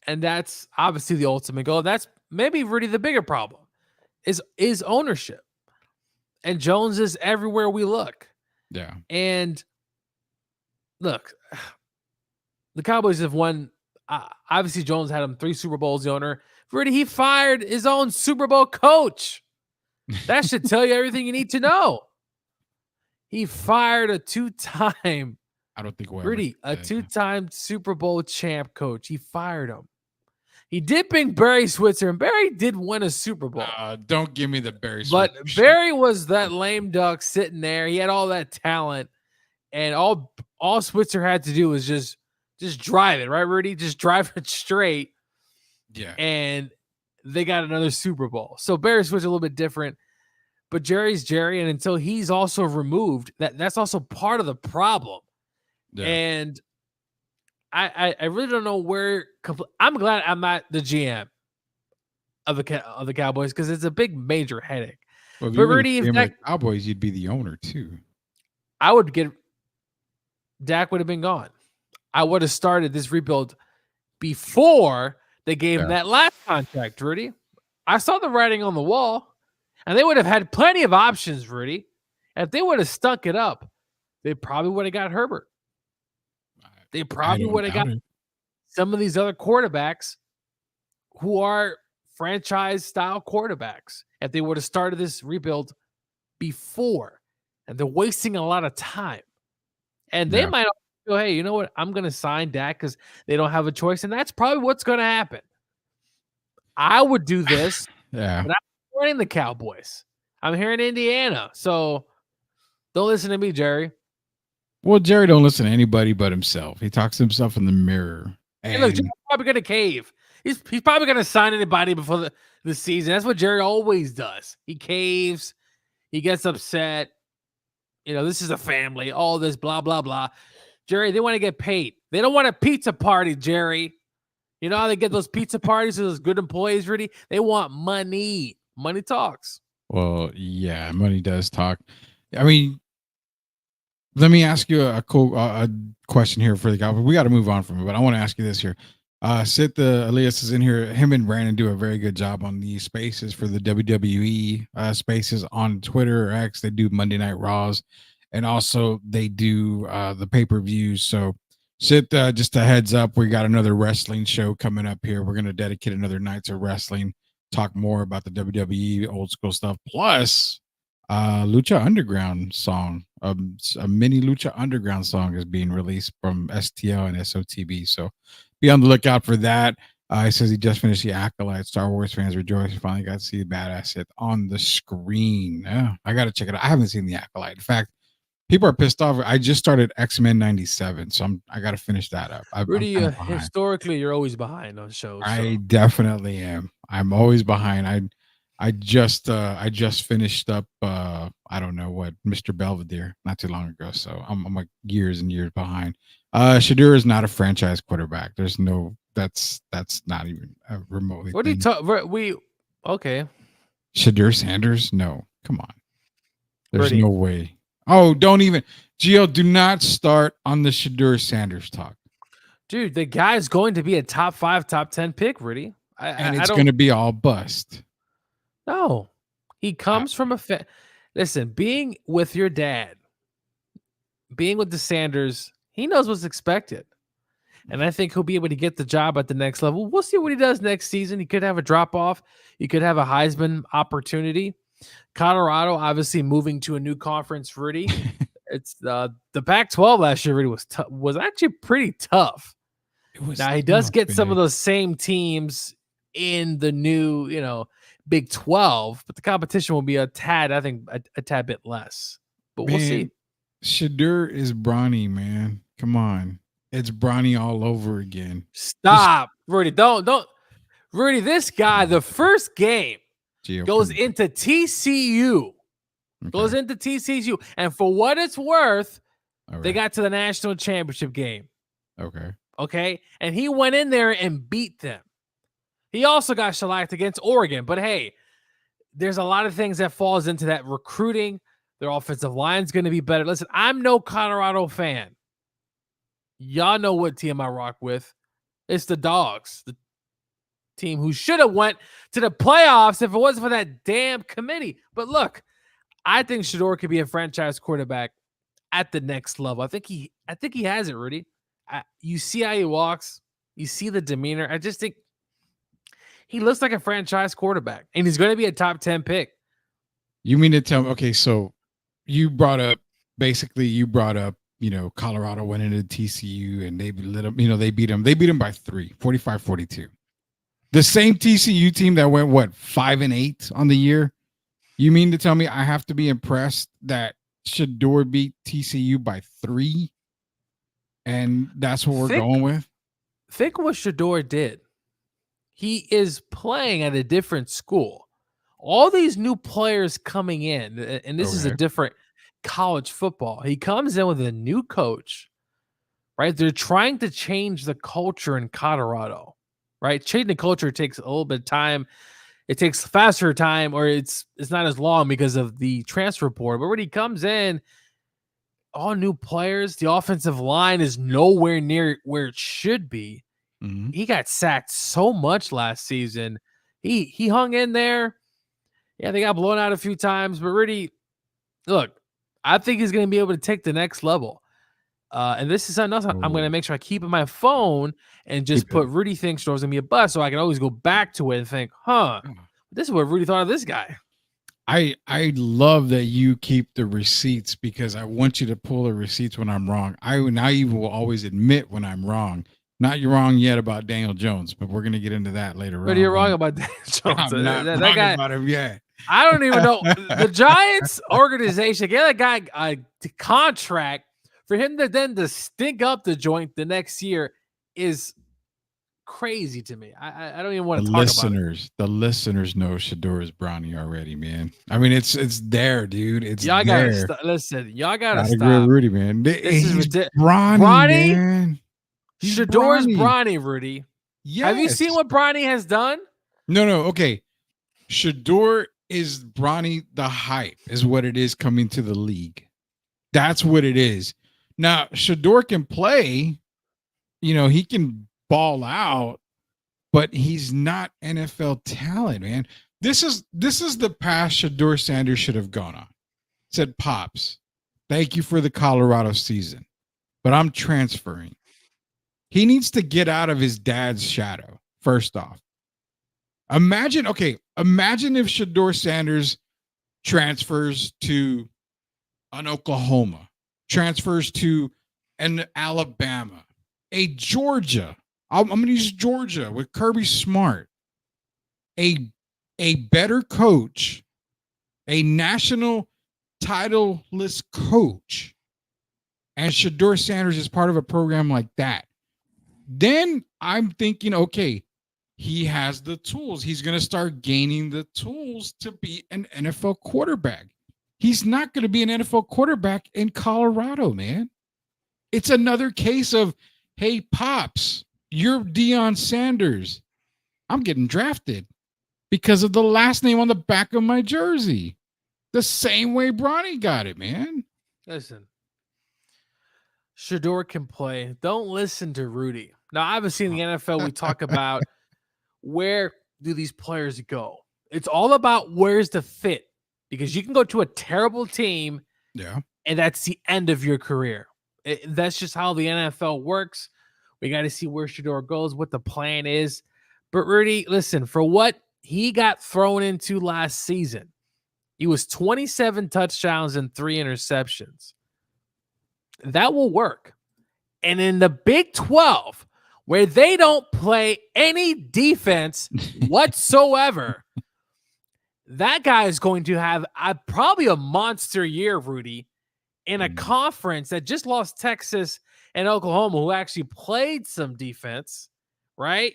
And that's obviously the ultimate goal. That's maybe really the bigger problem is ownership. And Jones is everywhere we look. Yeah. And look, the Cowboys have won. Obviously, Jones had him 3 Super Bowls, the owner. Rudy, he fired his own Super Bowl coach. That should tell you everything you need to know. He fired a 2-time, I don't think Rudy, a 2-time Super Bowl champ coach. He fired him. He did bring Barry Switzer, and Barry did win a Super Bowl. Don't give me the Barry Switzer. But Barry was that lame duck sitting there. He had all that talent, and all Switzer had to do was just drive it, right, Rudy? Just drive it straight. Yeah. And they got another Super Bowl. So Barry Switzer a little bit different, but Jerry's Jerry, and until he's also removed, that's also part of the problem. Yeah. And I really don't know where. I'm glad I'm not the GM of the Cowboys because it's a big major headache. Well, but Rudy, if the Cowboys, you'd be the owner too. I would get Dak would have been gone. I would have started this rebuild before they gave him that last contract, Rudy. I saw the writing on the wall, and they would have had plenty of options, Rudy. And if they would have stuck it up, they probably would have got Herbert. They probably would have got some of these other quarterbacks who are franchise-style quarterbacks if they would have started this rebuild before. And they're wasting a lot of time. And they might go, hey, you know what? I'm going to sign Dak because they don't have a choice. And that's probably what's going to happen. I would do this. Yeah. But I'm running the Cowboys. I'm here in Indiana. So don't listen to me, Jerry. Well, Jerry don't listen to anybody but himself. He talks to himself in the mirror. And hey, look, Jerry's probably going to cave. He's probably going to sign anybody before the season. That's what Jerry always does. He caves. He gets upset. this is a family, all this blah, blah, blah. Jerry, they want to get paid. They don't want a pizza party, Jerry. You know how they get those pizza parties, those good employees, Rudy? They want money. Money talks. Well, yeah, money does talk. I mean, let me ask you a question here for the guy. We got to move on from it, but I want to ask you this here. Sid Elias is in here. Him and Brandon do a very good job on these spaces for the WWE spaces on Twitter or X. They do Monday Night Raws, and also they do the pay-per-views. So Sid, just a heads up, we got another wrestling show coming up here. We're going to dedicate another night to wrestling, talk more about the WWE old school stuff, plus Lucha Underground song. A mini Lucha Underground song is being released from STL and SOTB. So be on the lookout for that. He says he just finished the Acolyte. Star Wars fans rejoice. Finally got to see the badass hit on the screen. Yeah, I got to check it out. I haven't seen the Acolyte. In fact, people are pissed off. I just started X-Men 97, so I got to finish that up. Rudy, historically, you're always behind on shows. So. I definitely am. I'm always behind. I just finished up I don't know what, Mr. Belvedere not too long ago, so I'm like years and years behind. Shadur is not a franchise quarterback. There's no that's not even remotely. What do you talk? Okay. Shadur Sanders? No, come on. There's no way. Oh, don't even Gio, do not start on the Shadur Sanders talk. Dude, the guy's going to be a top 5, top 10 pick, Rudy. And it's going to be all bust. No, he comes from listen, being with your dad, being with the Sanders, he knows what's expected. And I think he'll be able to get the job at the next level. We'll see what he does next season. He could have a drop off. He could have a Heisman opportunity. Colorado, obviously moving to a new conference, Rudy. It's the Pac-12 last year, Rudy, was actually pretty tough. Now he does get some of those same teams in the new, Big 12, but the competition will be a tad bit less. But we'll see. Shadur is Bronny, man. Come on. It's Bronny all over again. Stop, Rudy. Don't. Rudy, this guy, the first game goes into TCU. Okay. Goes into TCU. And for what it's worth, they got to the national championship game. Okay. And he went in there and beat them. He also got shellacked against Oregon. But hey, there's a lot of things that falls into that recruiting. Their offensive line's going to be better. Listen, I'm no Colorado fan. Y'all know what team I rock with. It's the Dogs, the team who should have went to the playoffs if it wasn't for that damn committee. But look, I think Shador could be a franchise quarterback at the next level. I think he has it, Rudy. You see how he walks. You see the demeanor. I just think he looks like a franchise quarterback, and he's going to be a top 10 pick. You mean to tell me? Okay, so you brought up Colorado went into TCU and they lit them. They beat them. They beat them by 3, 45-42. The same TCU team that went 5-8 on the year. You mean to tell me I have to be impressed that Shador beat TCU by 3, and that's what we're going with? Think what Shador did. He is playing at a different school. All these new players coming in, and this is a different college football. He comes in with a new coach, right? They're trying to change the culture in Colorado, right? Changing the culture takes a little bit of time. It takes faster time, or it's not as long because of the transfer portal. But when he comes in, all new players, the offensive line is nowhere near where it should be. Mm-hmm. He got sacked so much last season. He hung in there. Yeah, they got blown out a few times, but really, look, I think he's going to be able to take the next level. And this is something else I'm going to make sure I keep in my phone and just put Rudy thinks Shador's going to be a bust, so I can always go back to it and think, this is what Rudy thought of this guy. I love that you keep the receipts because I want you to pull the receipts when I'm wrong. I even will always admit when I'm wrong. Not you're wrong yet about Daniel Jones, but we're going to get into that later on. But you're wrong about Daniel Jones. I'm not wrong guy, about him yet. I don't even know. The Giants organization gave that guy a contract for him to then to stink up the joint the next year is crazy to me. I don't even want The to talk listeners, the listeners know Shedeur is Bronny already, man. I mean, it's there, dude. It's y'all there. listen, y'all gotta Gotta agree with stop. Rudy, man. This is He's ridiculous. Bronny, man. He's Shedor's Bronny, Rudy. Yes. Have you seen what Bronny has done? No. Okay. Shedeur is Bronny. The hype is what it is coming to the league. That's what it is. Now, Shedeur can play. You know, he can ball out, but he's not NFL talent, man. This is the path Shedeur Sanders should have gone on. Said, Pops, thank you for the Colorado season, but I'm transferring. He needs to get out of his dad's shadow, first off. Imagine if Shedeur Sanders transfers to an Oklahoma, transfers to an Alabama, a Georgia. I'm going to use Georgia with Kirby Smart, a better coach, a national titleless coach, and Shedeur Sanders is part of a program like that. Then I'm thinking, okay, he has the tools. He's going to start gaining the tools to be an NFL quarterback. He's not going to be an NFL quarterback in Colorado, man. It's another case of, hey, Pops, you're Deion Sanders. I'm getting drafted because of the last name on the back of my jersey. The same way Bronny got it, man. Listen, Shedeur can play. Don't listen to Rudy. Now, obviously in the NFL, we talk about where do these players go? It's all about where's the fit, because you can go to a terrible team, and that's the end of your career. That's just how the NFL works. We got to see where Shedeur goes, what the plan is. But Rudy, listen, for what he got thrown into last season, he was 27 touchdowns and 3 interceptions. That will work. And in the Big 12, where they don't play any defense whatsoever, that guy is going to have probably a monster year, Rudy, in a conference that just lost Texas and Oklahoma, who actually played some defense, right?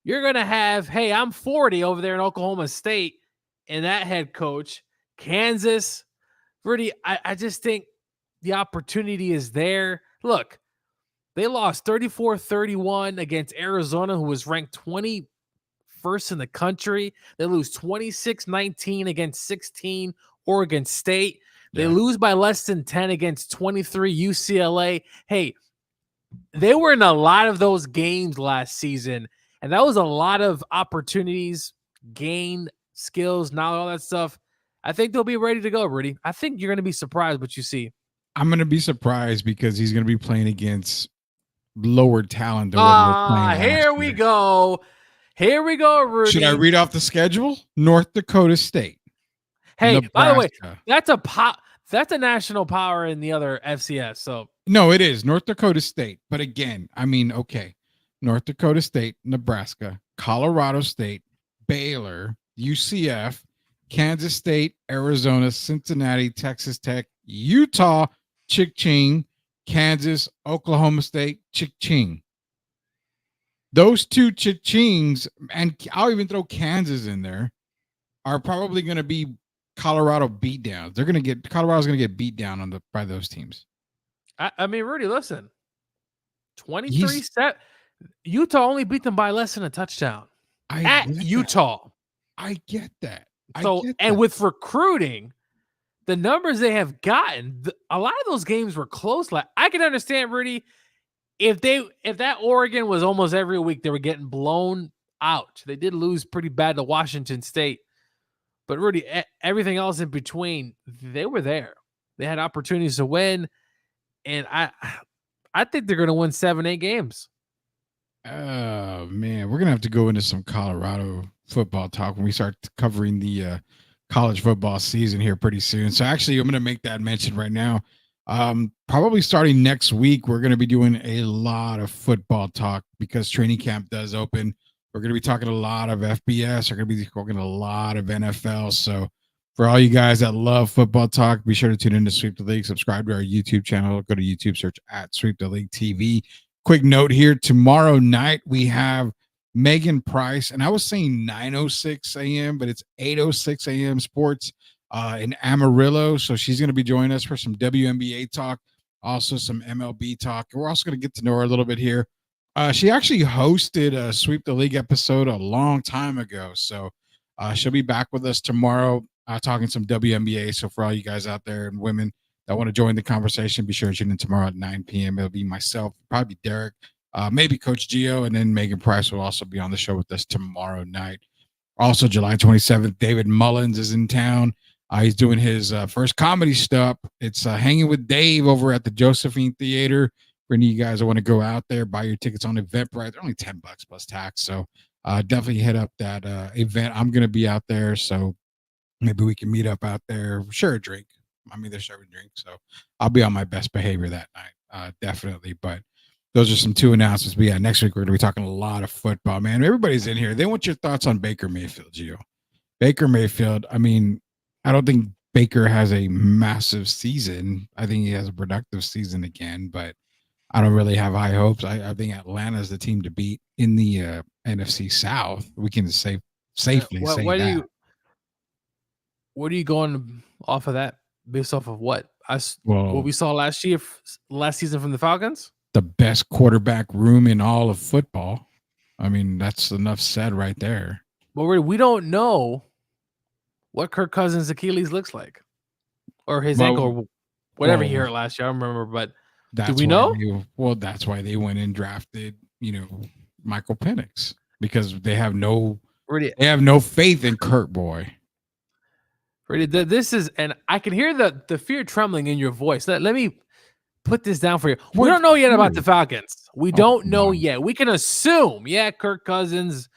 You're going to have, hey, I'm 40 over there in Oklahoma State, and that head coach, Kansas. Rudy, I just think the opportunity is there. Look, they lost 34-31 against Arizona, who was ranked 21st in the country. They lose 26-19 against 16 Oregon State. They lose by less than 10 against 23 UCLA. Hey, they were in a lot of those games last season, and that was a lot of opportunities, gain skills, knowledge, all that stuff. I think they'll be ready to go, Rudy. I think you're going to be surprised what you see. I'm going to be surprised because he's going to be playing against lower talent than what we're playing. Here we go. Here we go, Rudy. Should I read off the schedule? North Dakota State. Hey, Nebraska. By the way, that's a national power in the other FCS. So no, it is North Dakota State. But again, I mean, okay, North Dakota State, Nebraska, Colorado State, Baylor, UCF, Kansas State, Arizona, Cincinnati, Texas Tech, Utah, Chick-Ching, Kansas, Oklahoma State, Chick-Ching. Those two Chick-Chings, and I'll even throw Kansas in there, are probably going to be Colorado beatdowns. Colorado's going to get beat down by those teams. I mean, Rudy, listen, 23-7. Utah only beat them by less than a touchdown at Utah. I get that. And with recruiting, the numbers they have gotten, a lot of those games were close. Like, I can understand, Rudy, if that Oregon was almost every week, they were getting blown out. They did lose pretty bad to Washington State. But Rudy, everything else in between, they were there. They had opportunities to win. And I think they're going to win 7-8 games. Oh, man. We're going to have to go into some Colorado football talk when we start covering the college football season here pretty soon. So actually, I'm going to make that mention right now. Probably starting next week, we're going to be doing a lot of football talk because training camp does open. We're going to be talking a lot of FBS. We're going to be talking a lot of NFL. So for all you guys that love football talk, be sure to tune in to Sweep the League. Subscribe to our YouTube channel. Go to YouTube, search at Sweep the League TV. quick note here. Tomorrow night, we have Megan Price, and I was saying 9:06 a.m., but it's 8:06 a.m. sports in Amarillo. So she's going to be joining us for some WNBA talk, also some MLB talk. We're also going to get to know her a little bit here. She actually hosted a Sweep the League episode a long time ago. So she'll be back with us tomorrow talking some WNBA. So for all you guys out there and women that want to join the conversation, be sure to tune in tomorrow at 9 p.m. It'll be myself, probably Derek, maybe Coach Gio, and then Megan Price will also be on the show with us tomorrow night. Also, July 27th, David Mullins is in town. He's doing his first comedy stop. It's Hanging with Dave over at the Josephine Theater. For any of you guys that want to go out there, buy your tickets on Eventbrite. They're only $10 plus tax. So definitely hit up that event. I'm going to be out there. So maybe we can meet up out there. Share a drink. I mean, they're serving drinks. So I'll be on my best behavior that night. Definitely. But those are some 2 announcements. But yeah, next week we're going to be talking a lot of football, man. Everybody's in here. They want your thoughts on Baker Mayfield, Gio. Baker Mayfield, I mean, I don't think Baker has a massive season. I think he has a productive season again, but I don't really have high hopes. I think Atlanta is the team to beat in the NFC South. We can safely say that. What are you going off of that? Based off of what? What we saw last season from the Falcons? The best quarterback room in all of football. I mean, that's enough said right there. But we don't know what Kirk Cousins' Achilles looks like, or his ankle, or whatever he hurt last year. I don't remember, but do we know? That's why they went and drafted, Michael Penix, because they have no faith in Kurt boy. This is, and I can hear the fear trembling in your voice. Let me put this down for you. We don't know yet about the Falcons. We don't know yet. We can assume, Kirk Cousins,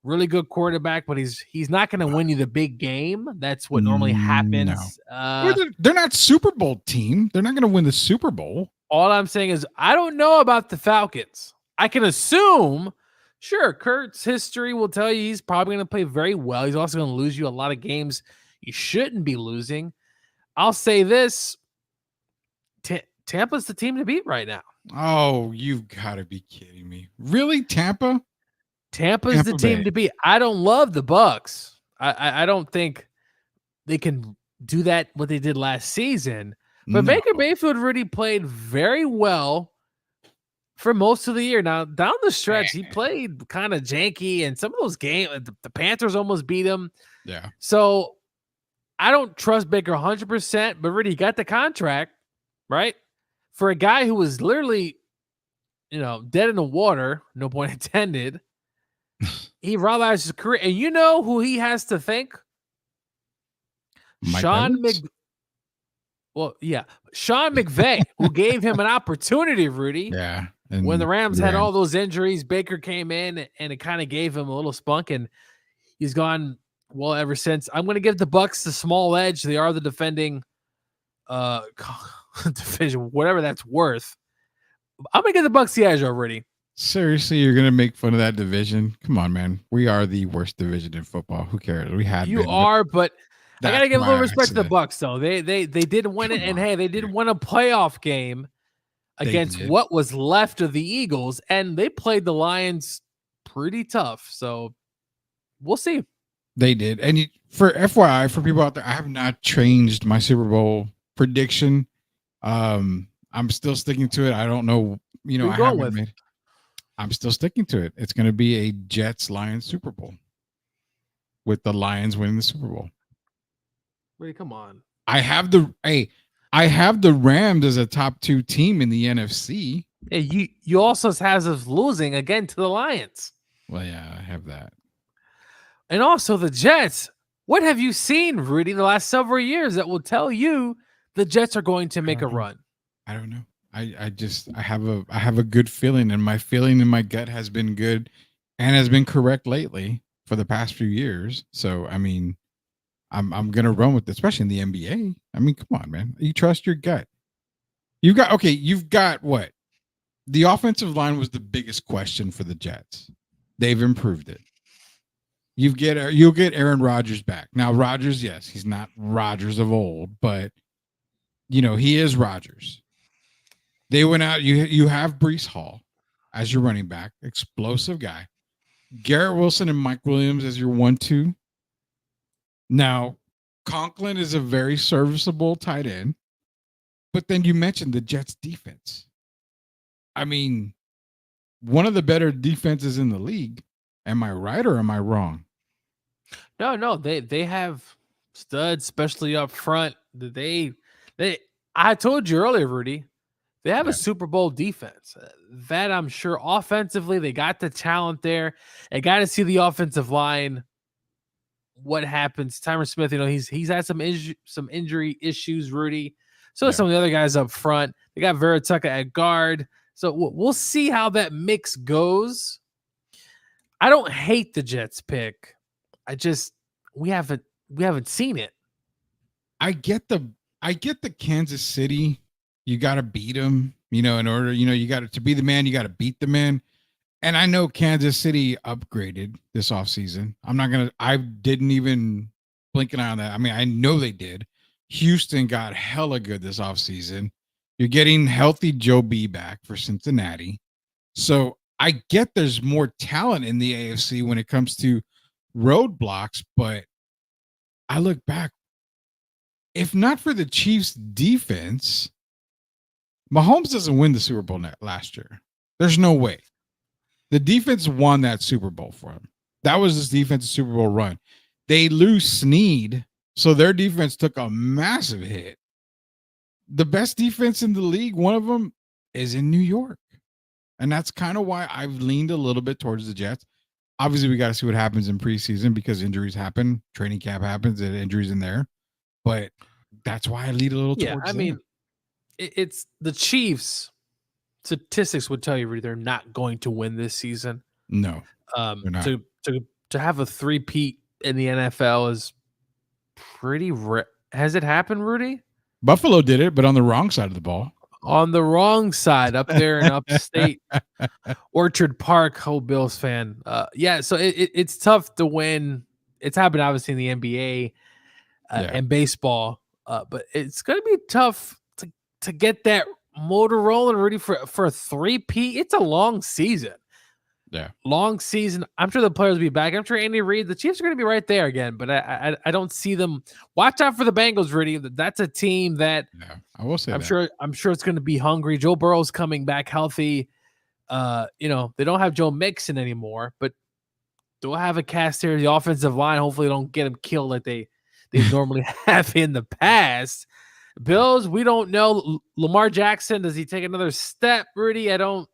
really good quarterback, but he's not going to win you the big game. That's what normally happens. No. They're not Super Bowl team. They're not going to win the Super Bowl. All I'm saying is I don't know about the Falcons. I can assume, sure, Kurt's history will tell you he's probably going to play very well. He's also going to lose you a lot of games you shouldn't be losing. I'll say this. Tampa's the team to beat right now. Oh, you've got to be kidding me. Really, Tampa? Tampa's the team to beat. I don't love the Bucs. I don't think they can do that what they did last season. But Baker Mayfield really played very well for most of the year. Now, down the stretch, he played kind of janky, and some of those games, the Panthers almost beat him. Yeah. So I don't trust Baker 100%, but really, he got the contract, right? For a guy who was literally, dead in the water, no point intended. He realized his career. And you know who he has to thank? Sean McVay, who gave him an opportunity, Rudy. Yeah. When the Rams had all those injuries, Baker came in and it kind of gave him a little spunk, and he's gone well ever since. I'm going to give the Bucs the small edge. They are the defending division, whatever that's worth. I'm going to give the Bucs the edge already. Seriously, you're going to make fun of that division? Come on, man. We are the worst division in football. Who cares? We had you are, but I got to give a little respect to the Bucs, though. They did win it, and hey, they did win a playoff game against what was left of the Eagles, and they played the Lions pretty tough. So we'll see. They did. And for FYI, for people out there, I have not changed my Super Bowl prediction. I'm still sticking to it. I don't know. I'm still sticking to it. It's going to be a Jets-Lions Super Bowl with the Lions winning the Super Bowl. Wait, come on. I have the Rams as a top 2 team in the NFC. Hey, you also has us losing again to the Lions. Well, yeah, I have that. And also the Jets. What have you seen, Rudy, the last several years that will tell you the Jets are going to make a run? I don't know. I have a good feeling, and my feeling in my gut has been good and has been correct lately for the past few years. So I mean, I'm gonna run with it, especially in the NBA. I mean, come on, man. You trust your gut. You've got what? The offensive line was the biggest question for the Jets. They've improved it. You'll get Aaron Rodgers back. Now, Rodgers, yes, he's not Rodgers of old, but he is Rodgers. They went out. You have Breece Hall. as your running back, explosive guy. Garrett Wilson and Mike Williams as your 1-2. Now, Conklin is a very serviceable tight end. But then you mentioned the Jets defense. I mean, one of the better defenses in the league. Am I right or am I wrong? No, they have studs, especially up front. I told you earlier, Rudy, they have a Super Bowl defense. That I'm sure offensively, they got the talent there. I got to see the offensive line. What happens? Tyron Smith, he's had some injury issues, Rudy. So some of the other guys up front. They got Veritucka at guard. So we'll see how that mix goes. I don't hate the Jets pick. We haven't seen it. I get the Kansas City. You got to beat them, in order, you got to be the man, you got to beat the man. And I know Kansas City upgraded this offseason. I didn't even blink an eye on that. I mean, I know they did. Houston got hella good this offseason. You're getting healthy Joe B back for Cincinnati. So I get there's more talent in the AFC when it comes to roadblocks, but I look back, if not for the Chiefs defense, Mahomes doesn't win the Super Bowl last year. There's no way. The defense won that Super Bowl for him. That was his defensive Super Bowl run. They lose Snead, so their defense took a massive hit. The best defense in the league, one of them, is in New York. And that's kind of why I've leaned a little bit towards the Jets. Obviously, we got to see what happens in preseason because injuries happen. Training camp happens and injuries in there. But that's why I lead a little towards them. Mean, it's the Chiefs. Statistics would tell you they're not going to win this season. No, they're not. To have a three-peat in the NFL is pretty rare. Has it happened, Rudy? Buffalo did it, but on the wrong side of the ball. On the wrong side, up there in upstate Orchard Park. Bills fan. So it's tough to win. It's happened obviously in the NBA and baseball, but it's going to be tough to get that motor rolling, Rudy, for a 3-peat. It's a long season. Yeah. Long season. I'm sure the players will be back. I'm sure Andy Reid, the Chiefs are going to be right there again, but I don't see them. Watch out for the Bengals, Rudy. That's a team that I will say I'm sure it's going to be hungry. Joe Burrow's coming back healthy. They don't have Joe Mixon anymore, but they'll have a cast here. The offensive line, hopefully don't get them killed like they normally have in the past. Bills, we don't know. Lamar Jackson, does he take another step, Rudy? I don't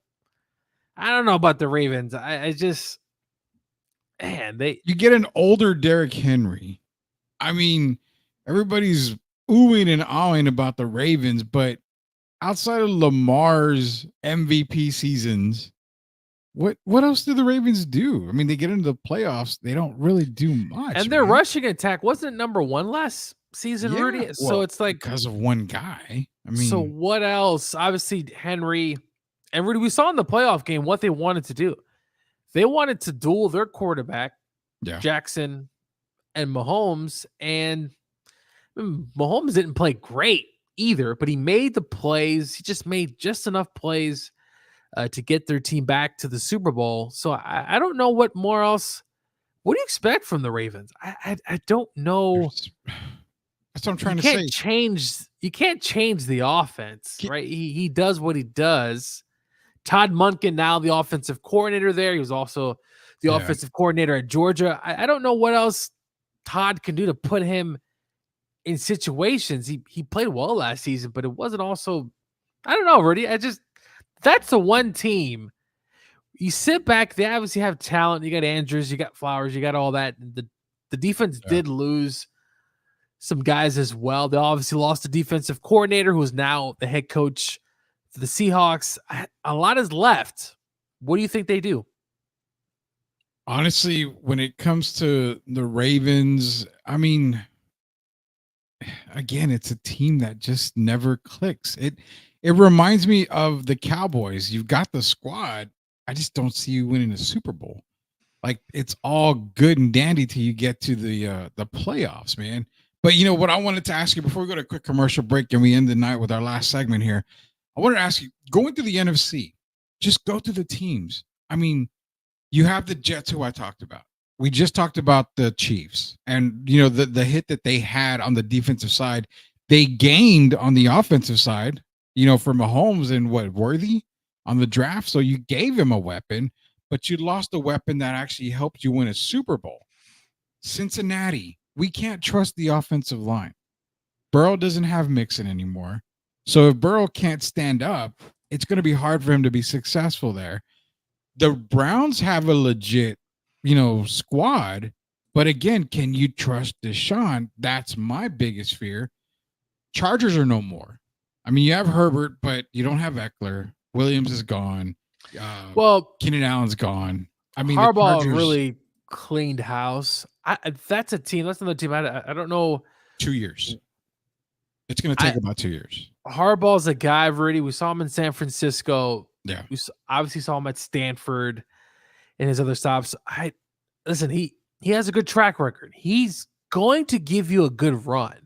know about the Ravens. You get an older Derrick Henry. I mean, everybody's oohing and ahhing about the Ravens, but outside of Lamar's MVP seasons, what else do the Ravens do? I mean, they get into the playoffs, they don't really do much. And their rushing attack wasn't number one last season, Rudy. So it's like because of one guy. I mean, so what else? Obviously, Henry and Rudy, we saw in the playoff game what they wanted to do. They wanted to duel their quarterback, Jackson and Mahomes. And Mahomes didn't play great either, but he made the plays. He just made just enough plays to get their team back to the Super Bowl. So I don't know what more else. What do you expect from the Ravens? I don't know. That's what I'm trying to say. You can't change the offense, right? He does what he does. Todd Monken, now the offensive coordinator there. He was also the offensive coordinator at Georgia. I don't know what else Todd can do to put him in situations. He played well last season, but it wasn't also, I don't know, Rudy. That's the one team. You sit back, they obviously have talent. You got Andrews, you got Flowers, you got all that. The defense did lose some guys as well. They obviously lost the defensive coordinator, who is now the head coach for the Seahawks. A lot is left. What do you think they do? Honestly, when it comes to the Ravens, I mean, again, it's a team that just never clicks. It reminds me of the Cowboys. You've got the squad. I just don't see you winning a Super Bowl. Like, it's all good and dandy till you get to the playoffs, man. But you know what I wanted to ask you before we go to a quick commercial break and we end the night with our last segment here. I wanted to ask you, going to the NFC, just go through the teams. I mean, you have the Jets, who I talked about. We just talked about the Chiefs, and the hit that they had on the defensive side, they gained on the offensive side. For Mahomes and Worthy on the draft. So you gave him a weapon, but you lost a weapon that actually helped you win a Super Bowl. Cincinnati, we can't trust the offensive line. Burrow doesn't have Mixon anymore. So if Burrow can't stand up, it's going to be hard for him to be successful there. The Browns have a legit, squad. But again, can you trust Deshaun? That's my biggest fear. Chargers are no more. I mean, you have Herbert, but you don't have Eckler. Williams is gone. Keenan Allen's gone. I mean, Harbaugh really cleaned house. That's another team. I don't know. 2 years. It's going to take about 2 years. Harbaugh's a guy, Rudy. We saw him in San Francisco. Yeah. We obviously saw him at Stanford and his other stops. Listen, he has a good track record. He's going to give you a good run.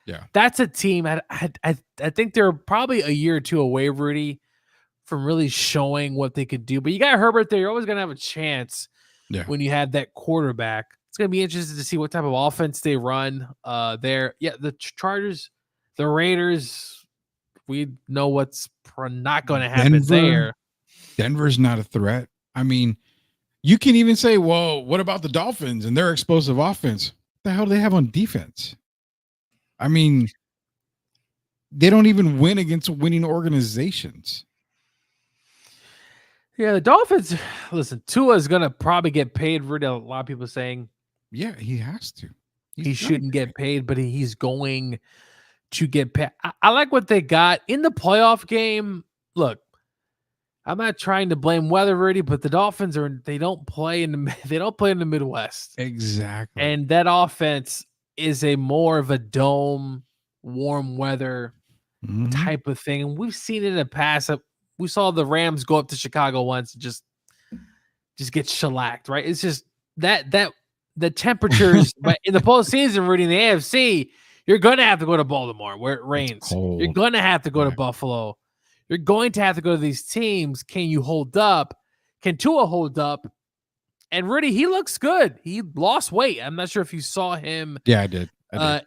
Yeah. That's a team. I think they're probably a year or two away, Rudy, from really showing what they could do. But you got Herbert there. You're always going to have a chance when you have that quarterback. It's going to be interesting to see what type of offense they run there. Yeah, the Chargers, the Raiders, we know what's not going to happen there. Denver's not a threat. I mean, you can even say, well, what about the Dolphins and their explosive offense? What the hell do they have on defense? I mean, they don't even win against winning organizations. Yeah, the Dolphins, listen, Tua is going to probably get paid. A lot of people saying, yeah, he has to. He shouldn't get paid, but he's going to get paid. I like what they got in the playoff game. Look, I'm not trying to blame weather, Rudy, but the Dolphins they don't play in the Midwest. Exactly. And that offense is a more of a dome, warm weather type of thing. And we've seen it in the past. We saw the Rams go up to Chicago once and just get shellacked, right? It's just that the temperatures but in the postseason, Rudy, in the AFC, you're going to have to go to Baltimore where it rains. You're going to have to go to Buffalo. You're going to have to go to these teams. Can you hold up? Can Tua hold up? And Rudy, he looks good. He lost weight. I'm not sure if you saw him. Yeah, I did.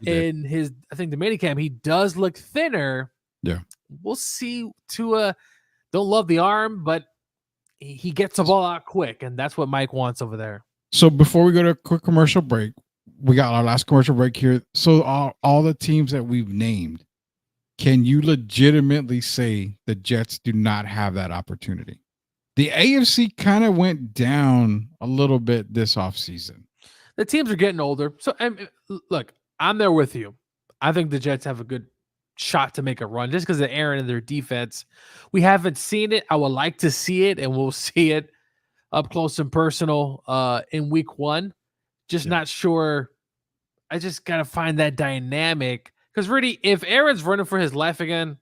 In his, I think the minicamp, he does look thinner. Yeah. We'll see. Tua, don't love the arm, but he gets the ball out quick, and that's what Mike wants over there. So before we go to a quick commercial break, we got our last commercial break here. So all the teams that we've named, can you legitimately say the Jets do not have that opportunity? The AFC kind of went down a little bit this offseason. The teams are getting older. So, look, I'm there with you. I think the Jets have a good shot to make a run just because of Aaron and their defense. We haven't seen it. I would like to see it, and we'll see it up close and personal in week one. Just not sure. I just got to find that dynamic. Because, Rudy, if Aaron's running for his life again,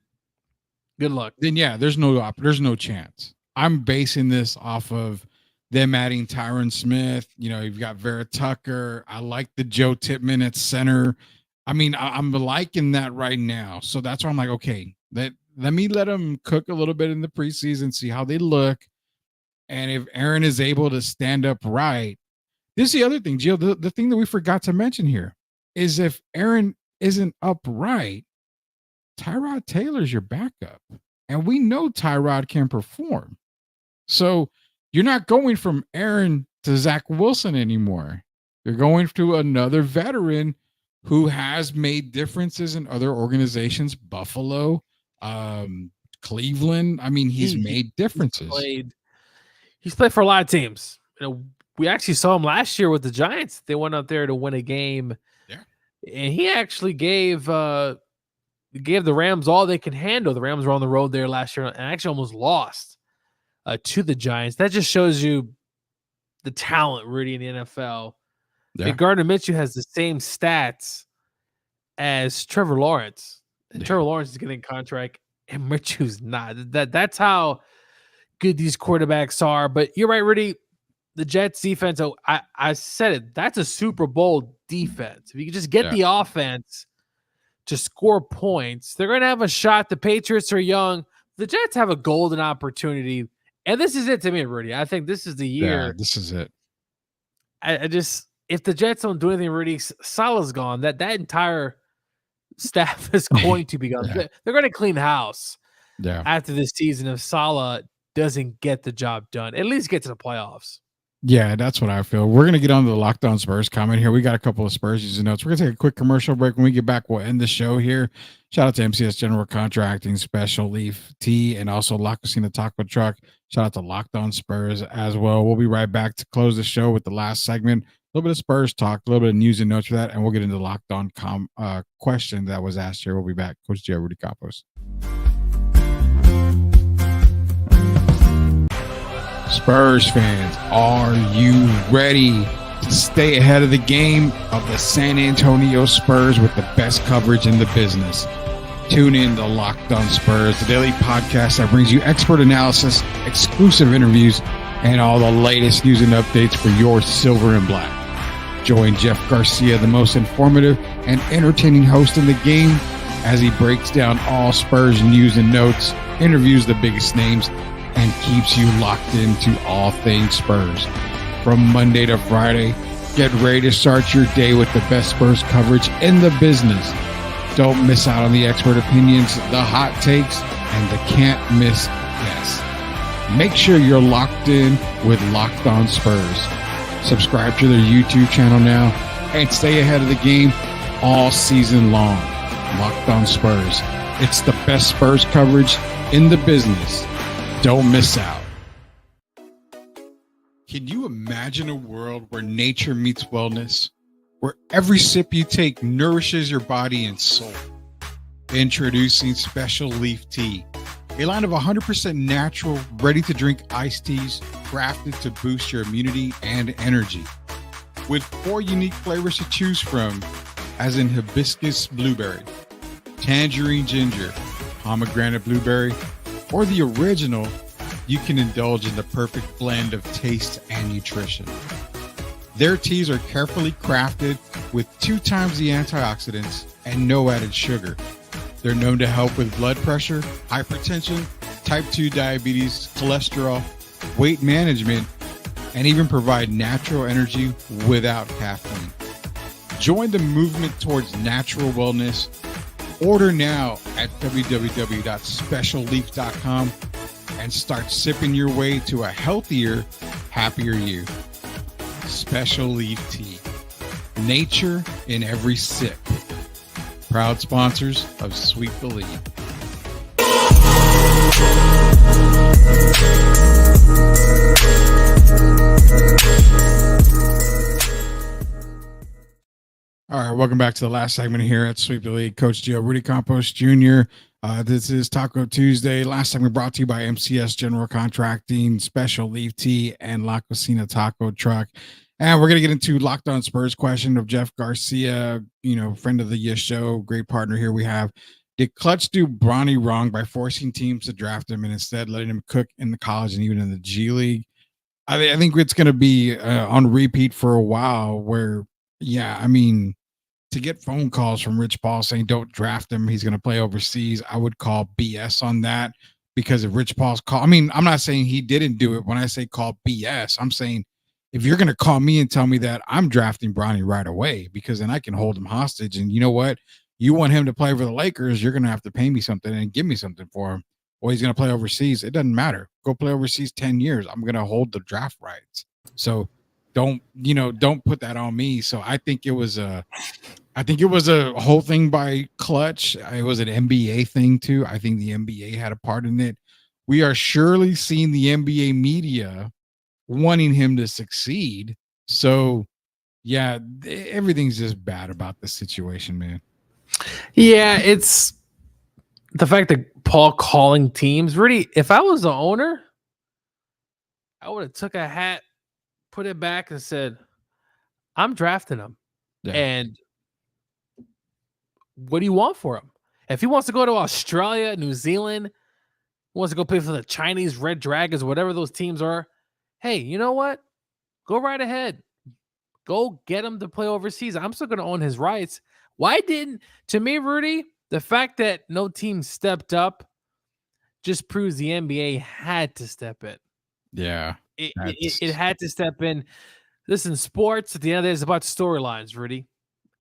good luck. Then, yeah, there's no chance. I'm basing this off of them adding Tyron Smith. You've got Vera Tucker. I like the Joe Tippmann at center. I mean, I'm liking that right now. So that's why I'm like, okay, let me let them cook a little bit in the preseason, see how they look. And if Aaron is able to stand up right, this is the other thing, Gio. The thing that we forgot to mention here is if Aaron isn't upright, Tyrod Taylor's your backup. And we know Tyrod can perform. So you're not going from Aaron to Zach Wilson anymore. You're going to another veteran who has made differences in other organizations, Buffalo, Cleveland. I mean, he's made differences. He's played for a lot of teams. We actually saw him last year with the Giants. They went out there to win a game. Yeah. And he actually gave the Rams all they can handle. The Rams were on the road there last year and actually almost lost to the Giants. That just shows you the talent, Rudy, in the NFL. Yeah. And Gardner Minshew has the same stats as Trevor Lawrence. And Trevor Lawrence is getting a contract, and Minshew's not. That's how good these quarterbacks are. But you're right, Rudy. The Jets defense, I said it, that's a Super Bowl defense. If you can just get the offense to score points, they're going to have a shot. The Patriots are young. The Jets have a golden opportunity And this is it to me, Rudy. I think this is the year. Yeah, this is it. I just, if the Jets don't do anything, Rudy, Salah's gone. That entire staff is going to be gone. Yeah. They're going to clean house. Yeah. After this season, if Salah doesn't get the job done, at least get to the playoffs. Yeah, that's what I feel. We're going to get on to the Locked On Spurs comment here. We got a couple of Spurs news and notes. We're going to take a quick commercial break. When we get back, we'll end the show here. Shout out to MCS General Contracting, Special Leaf Tea, and also La Cocina Taco Truck. Shout out to Locked On Spurs as well. We'll be right back to close the show with the last segment. A little bit of Spurs talk, a little bit of news and notes for that, and we'll get into the Locked On question that was asked here. We'll be back. Coach Joe, Rudy Campos. Spurs fans, are you ready to stay ahead of the game of the San Antonio Spurs with the best coverage in the business? Tune in to Locked On Spurs, the daily podcast that brings you expert analysis, exclusive interviews, and all the latest news and updates for your silver and black. Join Jeff Garcia, the most informative and entertaining host in the game, as he breaks down all Spurs news and notes, interviews the biggest names, and keeps you locked into all things Spurs. From Monday to Friday, get ready to start your day with the best Spurs coverage in the business. Don't miss out on the expert opinions, the hot takes, and the can't-miss guests. Make sure you're locked in with Locked On Spurs. Subscribe to their YouTube channel now and stay ahead of the game all season long. Locked On Spurs. It's the best Spurs coverage in the business. Don't miss out. Can you imagine a world where nature meets wellness, where every sip you take nourishes your body and soul? Introducing Special Leaf Tea, a line of 100% natural, ready-to-drink iced teas crafted to boost your immunity and energy. With 4 unique flavors to choose from, as in hibiscus blueberry, tangerine ginger, pomegranate blueberry, or the original, you can indulge in the perfect blend of taste and nutrition. Their teas are carefully crafted with 2 times the antioxidants and no added sugar. They're known to help with blood pressure, hypertension, type 2 diabetes, cholesterol, weight management, and even provide natural energy without caffeine. Join the movement towards natural wellness. Order now at www.specialleaf.com and start sipping your way to a healthier, happier you. Special Leaf Tea. Nature in every sip. Proud sponsors of Sweep the League. All right, welcome back to the last segment here at Sweep the League. Coach Joe, Rudy Campos Jr. This is Taco Tuesday. Last segment brought to you by MCS General Contracting, Special Leaf Tea, and La Cocina Taco Truck. And we're going to get into Locked On Spurs question of Jeff Garcia, friend of the show, great partner here we have. Did Clutch do Bronny wrong by forcing teams to draft him and instead letting him cook in the college and even in the G League? I think it's going to be on repeat for a while where, to get phone calls from Rich Paul saying don't draft him, he's going to play overseas, I would call BS on that, because if Rich Paul's call, I'm not saying he didn't do it. When I say call BS, I'm saying if you're going to call me and tell me that, I'm drafting Bronny right away, because then I can hold him hostage. And you know what? You want him to play for the Lakers, you're going to have to pay me something and give me something for him. Or he's going to play overseas. It doesn't matter. Go play overseas 10 years. I'm going to hold the draft rights. So don't put that on me. So I think it was a whole thing by Clutch. It was an NBA thing too. I think the NBA had a part in it. We are surely seeing the NBA media wanting him to succeed. So yeah, everything's just bad about the situation, man. Yeah, it's the fact that Paul calling teams. Rudy, if I was the owner, I would have took a hat, put it back, and said, I'm drafting him. Yeah. And what do you want for him? If he wants to go to Australia, New Zealand, wants to go play for the Chinese Red Dragons, whatever those teams are, hey, you know what? Go right ahead. Go get him to play overseas. I'm still going to own his rights. To me, Rudy, the fact that no team stepped up just proves the NBA had to step in. Yeah. It had to step in. Listen, sports at the end of the day is about storylines, Rudy.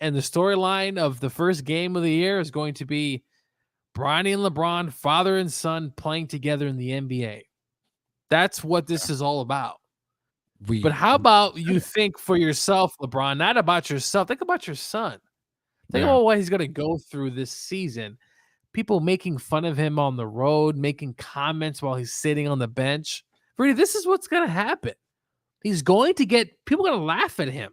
And the storyline of the first game of the year is going to be Bronny and LeBron, father and son, playing together in the NBA. That's what this is all about. But how about you think for yourself, LeBron, not about yourself. Think about your son. Think about what he's going to go through this season. People making fun of him on the road, making comments while he's sitting on the bench. Rudy, this is what's going to happen. He's going to get people going to laugh at him.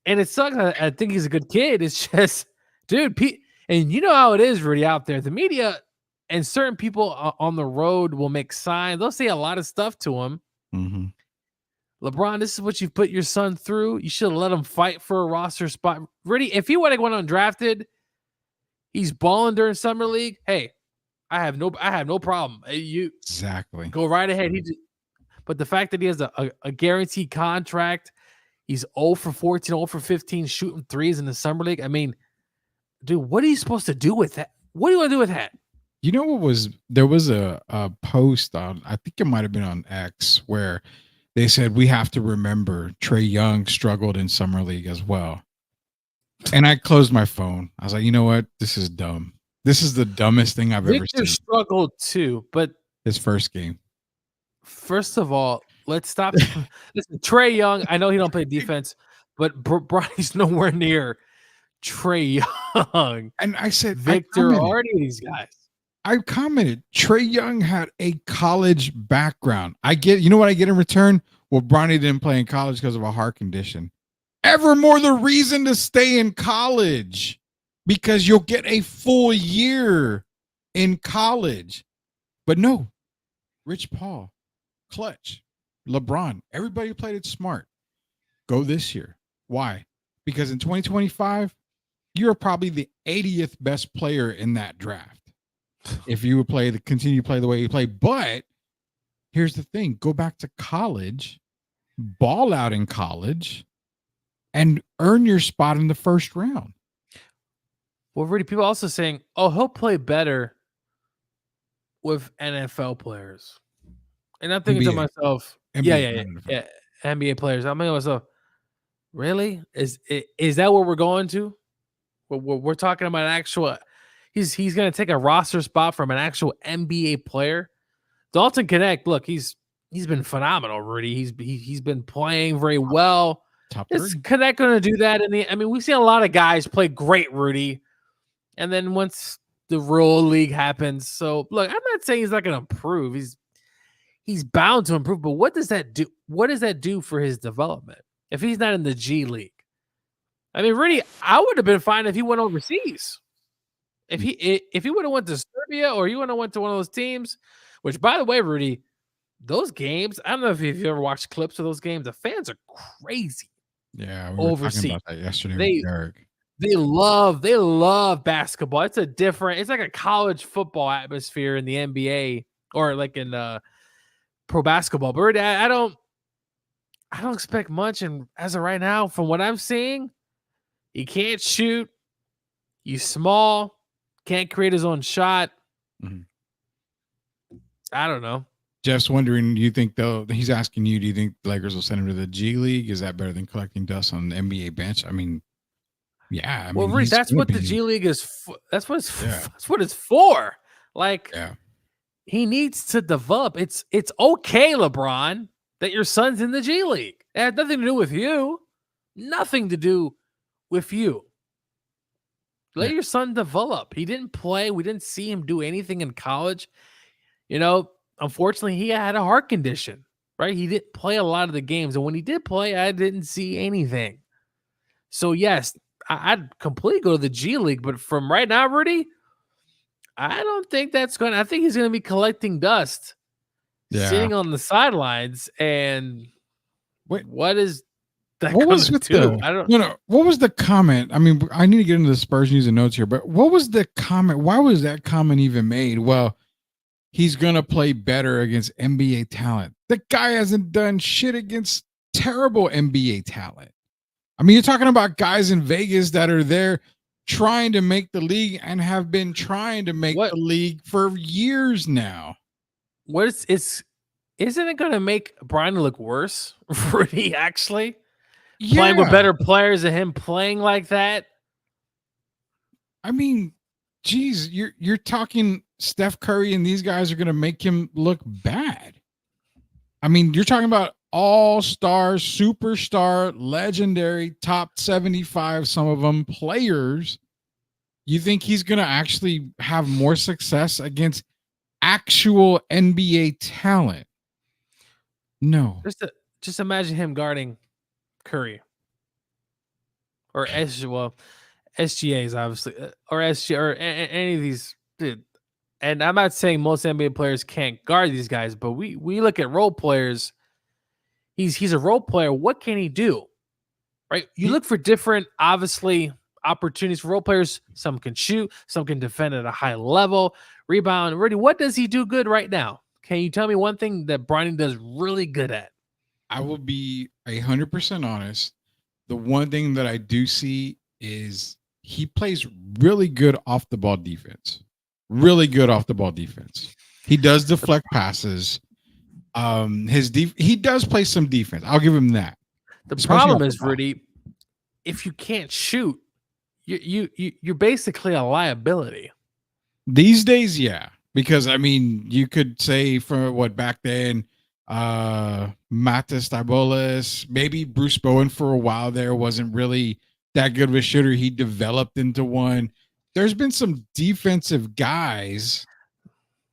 And it sucks. I think he's a good kid. It's just, dude, and you know how it is, Rudy, out there. The media and certain people on the road will make signs. They'll say a lot of stuff to him. Mm-hmm. LeBron, this is what you've put your son through. You should have let him fight for a roster spot. Rudy, if he would have went undrafted, he's balling during summer league. Hey, I have no problem. You exactly go right ahead. But the fact that he has a guaranteed contract, he's 0 for 14, 0 for 15, shooting threes in the summer league. I mean, dude, what are you supposed to do with that? What do you want to do with that? You know what was there was a post on, I think it might have been on X, where they said we have to remember Trae Young struggled in summer league as well. And I closed my phone. I was like, you know what? This is dumb. This is the dumbest thing I've ever seen. Struggled too, but his first game. First of all, let's stop. Listen, Trae Young, I know he don't play defense, but Bronny's nowhere near Trae Young. And I said, Victor, already these guys. I commented, Trae Young had a college background. I get, you know what I get in return? Well, Bronny didn't play in college because of a heart condition. Ever more the reason to stay in college, because you'll get a full year in college. But no, Rich Paul, Clutch, LeBron, everybody played it smart. Go this year. Why? Because in 2025, you're probably the 80th best player in that draft. If you would continue to play the way you play. But here's the thing, go back to college, ball out in college, and earn your spot in the first round. Well, Rudy, people also saying, oh, he'll play better with NFL players. And I'm thinking to myself, NBA NBA players. I'm thinking to myself, really? Is that what we're going to? We're talking about actual. He's going to take a roster spot from an actual NBA player. Dalton Connect, look, he's been phenomenal, Rudy. He's been playing very well. Is Connect going to do that I mean, we've seen a lot of guys play great, Rudy. And then once the real league happens, so look, I'm not saying he's not going to improve. He's bound to improve, but what does that do? What does that do for his development if he's not in the G League? I mean, Rudy, I would have been fine if he went overseas. If he would have went to Serbia or he would have went to one of those teams, which, by the way, Rudy, those games, I don't know if you've ever watched clips of those games. The fans are crazy. Yeah, we were talking about that yesterday with Eric. They love basketball. It's like a college football atmosphere in the NBA or like in pro basketball. But I don't expect much. And as of right now, from what I'm seeing, he can't shoot. He's small. Can't create his own shot. Mm-hmm. I don't know. Jeff's wondering, do you think he's asking you, do you think the Lakers will send him to the G League? Is that better than collecting dust on the NBA bench? I mean, yeah. I mean, Reed, that's what the G League is for. That's what it's for. Like, he needs to develop. It's okay, LeBron, that your son's in the G League. It had nothing to do with you. Nothing to do with you. Let your son develop. He didn't play. We didn't see him do anything in college. You know, unfortunately, he had a heart condition, right? He didn't play a lot of the games. And when he did play, I didn't see anything. So, yes, I'd completely go to the G League. But from right now, Rudy, I don't think that's going to – I think he's going to be collecting dust, sitting on the sidelines. And what is – what was with what was the comment? I mean, I need to get into the Spurs news and notes here, but what was the comment? Why was that comment even made? Well, he's gonna play better against NBA talent. The guy hasn't done shit against terrible NBA talent. I mean, you're talking about guys in Vegas that are there trying to make the league and have been trying to make the league for years now. It's isn't it going to make Brian look worse? Rudy actually Yeah. playing with better players and him playing like that. I mean, geez, you're talking Steph Curry and these guys are going to make him look bad. I mean, you're talking about all-star, superstar, legendary, top 75, some of them players. You think he's going to actually have more success against actual NBA talent? No. Just imagine him guarding Curry or SGAs, obviously, or SG or any of these. Dude. And I'm not saying most NBA players can't guard these guys, but we look at role players. He's a role player. What can he do? Right? You look for different, obviously, opportunities for role players. Some can shoot, some can defend at a high level, rebound. Rudy, what does he do good right now? Can you tell me one thing that Bronny does really good at? I will be 100% honest. The one thing that I do see is he plays really good off the ball defense. Really good off the ball defense. He does deflect passes. He does play some defense. I'll give him that. The problem is, Rudy, if you can't shoot, you're basically a liability. These days, yeah. Because I mean, you could say from what back then, Matas Tibolis, maybe Bruce Bowen for a while there wasn't really that good of a shooter. He developed into one. There's been some defensive guys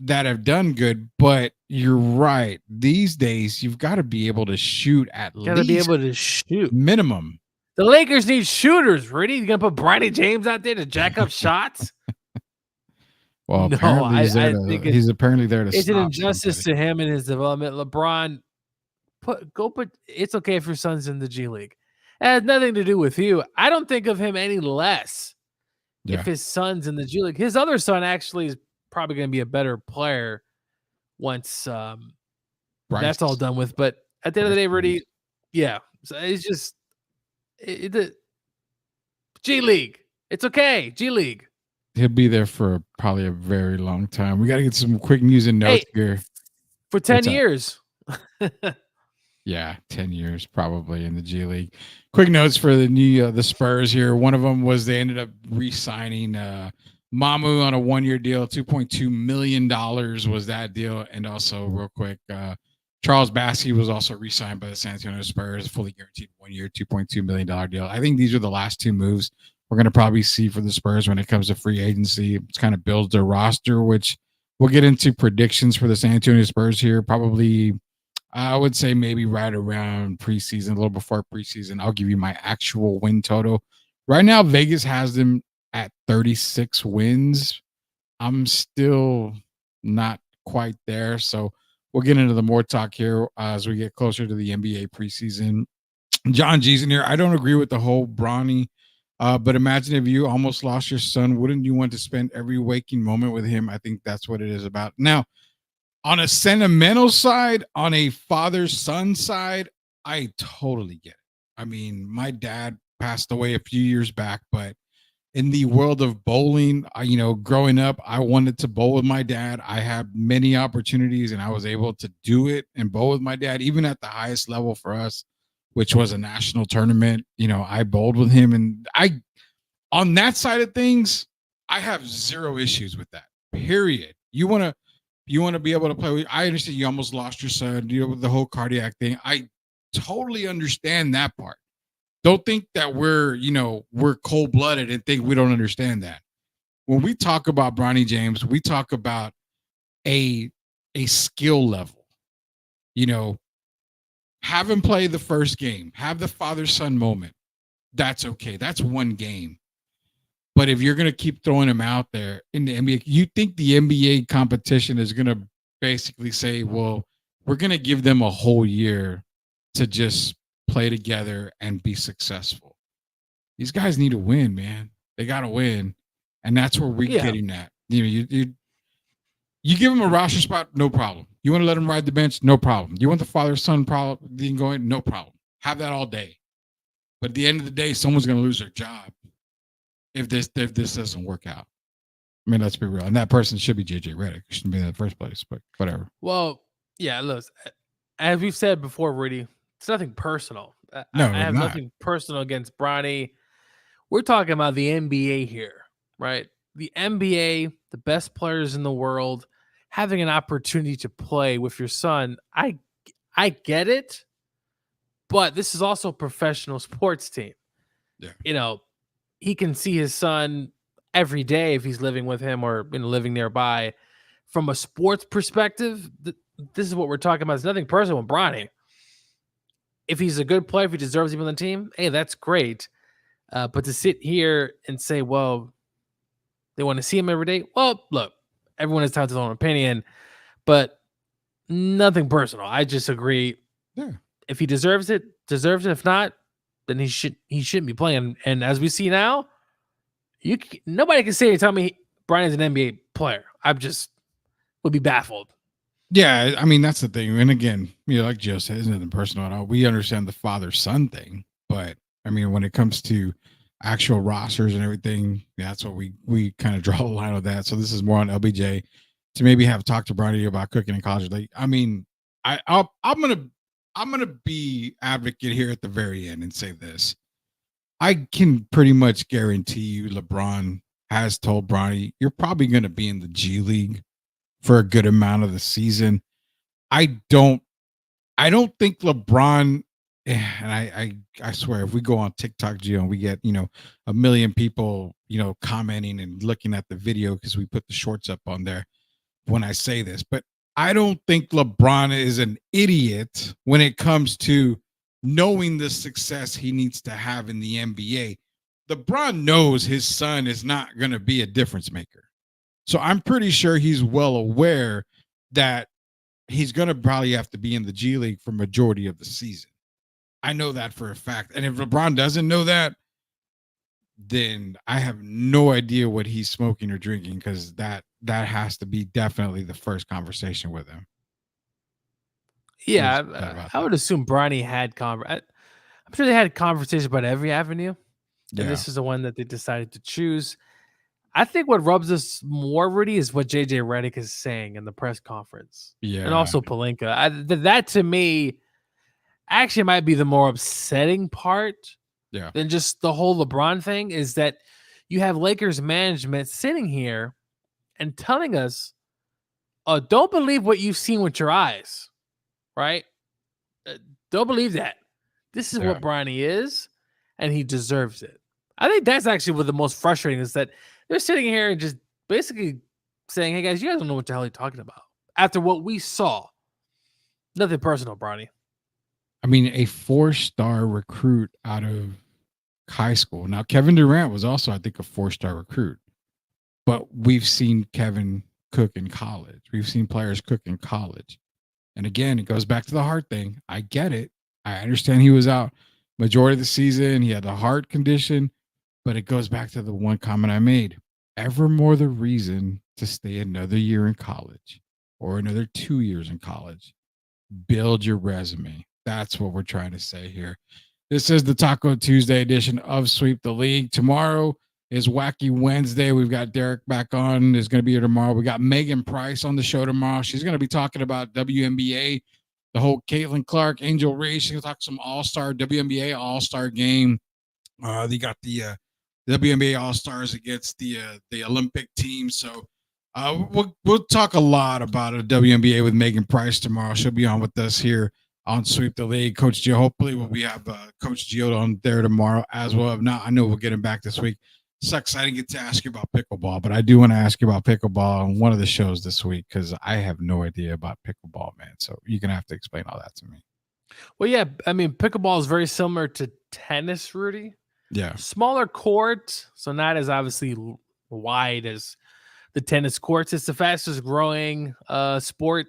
that have done good, but you're right. These days, you've got to be able to shoot at least. Got to be able to shoot minimum. The Lakers need shooters. Rudy, you gonna put Bronny James out there to jack up shots? Well, no, apparently he's apparently there to. It's an injustice to him and his development. LeBron, put. It's okay if your son's in the G League. It has nothing to do with you. I don't think of him any less if his son's in the G League. His other son actually is probably going to be a better player once that's all done with. But at the end of the day, Rudy, yeah, so it's just the G League. It's okay, G League. He'll be there for probably a very long time. We got to get some quick news and notes here. For 10 years. Yeah, 10 years probably in the G League. Quick notes for the Spurs here. One of them was they ended up re-signing Mamu on a 1-year deal. $2.2 million was that deal. And also, real quick, Charles Bassey was also re-signed by the San Antonio Spurs, fully guaranteed 1-year, $2.2 million deal. I think these are the last two moves we're going to probably see for the Spurs when it comes to free agency. It kind of builds their roster, which we'll get into predictions for the San Antonio Spurs here. Probably, I would say maybe right around preseason, a little before preseason. I'll give you my actual win total. Right now, Vegas has them at 36 wins. I'm still not quite there. So we'll get into the more talk here as we get closer to the NBA preseason. John G's in here. I don't agree with the whole Bronny. But imagine if you almost lost your son, wouldn't you want to spend every waking moment with him? I think that's what it is about. Now, on a sentimental side, on a father-son side, I totally get it. I mean, my dad passed away a few years back, but in the world of bowling, growing up, I wanted to bowl with my dad. I had many opportunities, and I was able to do it and bowl with my dad, even at the highest level for us, which was a national tournament. I bowled with him, and on that side of things, I have zero issues with that. Period. You want to be able to play with, I understand you almost lost your son, with the whole cardiac thing. I totally understand that part. Don't think that we're cold-blooded and think we don't understand that. When we talk about Bronny James, we talk about a skill level. Have him play the first game, have the father-son moment. That's okay. That's one game. But if you're going to keep throwing him out there in the NBA, you think the NBA competition is going to basically say, well, we're going to give them a whole year to just play together and be successful. These guys need to win, man. They got to win. And that's where we're getting at. You give him a roster spot, no problem. You want to let him ride the bench, no problem. You want the father-son thing going, no problem. Have that all day. But at the end of the day, someone's going to lose their job if this doesn't work out. I mean, let's be real. And that person should be JJ Redick. Shouldn't be in the first place, but whatever. Well, yeah, look, as we've said before, Rudy, it's nothing personal. No, I have not. nothing personal against Bronny. We're talking about the NBA here, right? The NBA, the best players in the world, having an opportunity to play with your son. I get it, but this is also a professional sports team. Yeah. You know, he can see his son every day if he's living with him or living nearby. From a sports perspective, this is what we're talking about. It's nothing personal with Bronny. If he's a good player, if he deserves to be on the team, hey, that's great. But to sit here and say, well, they want to see him every day. Well, look, everyone has their own opinion, but nothing personal. I just agree. Yeah. If he deserves it, deserves it. If not, then he shouldn't be playing. And as we see now, nobody can say or tell me Brian's an NBA player. Would be baffled. Yeah, I mean that's the thing. And again, like Joe said, it's nothing personal at all. We understand the father-son thing, but I mean, when it comes to actual rosters and everything, that's what we kind of draw a line with that. So this is more on LBJ to maybe have talked to Bronny about cooking in college. Like, I mean, I'm gonna be advocate here at the very end and say this. I can pretty much guarantee you LeBron has told Bronny, you're probably gonna be in the G League for a good amount of the season. I don't think LeBron, and I swear, if we go on TikTok, Gio, and we get, 1 million people, commenting and looking at the video because we put the shorts up on there when I say this, but I don't think LeBron is an idiot when it comes to knowing the success he needs to have in the NBA. LeBron knows his son is not going to be a difference maker. So I'm pretty sure he's well aware that he's going to probably have to be in the G League for majority of the season. I know that for a fact. And if LeBron doesn't know that, then I have no idea what he's smoking or drinking, because that has to be definitely the first conversation with him. Yeah, I would assume Bronny had I'm sure they had conversations about every avenue. And this is the one that they decided to choose. I think what rubs us more, Rudy, is what JJ Redick is saying in the press conference. Yeah. And also Pelinka. That to me actually might be the more upsetting part than just the whole LeBron thing, is that you have Lakers management sitting here and telling us, don't believe what you've seen with your eyes, right? Don't believe that. This is what Bronny is, and he deserves it. I think that's actually what the most frustrating is, that they're sitting here and just basically saying, hey, guys, you guys don't know what the hell you're talking about. After what we saw. Nothing personal, Bronny. I mean, a 4-star recruit out of high school. Now, Kevin Durant was also, I think, a 4-star recruit. But we've seen Kevin cook in college. We've seen players cook in college. And again, it goes back to the heart thing. I get it. I understand he was out majority of the season. He had a heart condition. But it goes back to the one comment I made. Ever more the reason to stay another year in college or another 2 years in college. Build your resume. That's what we're trying to say here. This is the Taco Tuesday edition of Sweep the League. Tomorrow is Wacky Wednesday. We've got Derek back on. Is going to be here tomorrow. We got Megan Price on the show tomorrow. She's going to be talking about WNBA, the whole Caitlin Clark, Angel Reese. She's going to talk some All-Star, WNBA All-Star game. They got the WNBA All-Stars against the Olympic team. So we'll talk a lot about a WNBA with Megan Price tomorrow. She'll be on with us here on Sweep the League. Coach Gio, hopefully we have Coach Gio on there tomorrow as well. If not, I know we'll get him back this week. Sucks I didn't get to ask you about pickleball, but I do want to ask you about pickleball on one of the shows this week, because I have no idea about pickleball, man. So you're going to have to explain all that to me. Well, yeah, I mean, pickleball is very similar to tennis, Rudy. Yeah. Smaller court, so not as obviously wide as the tennis courts. It's the fastest growing sport,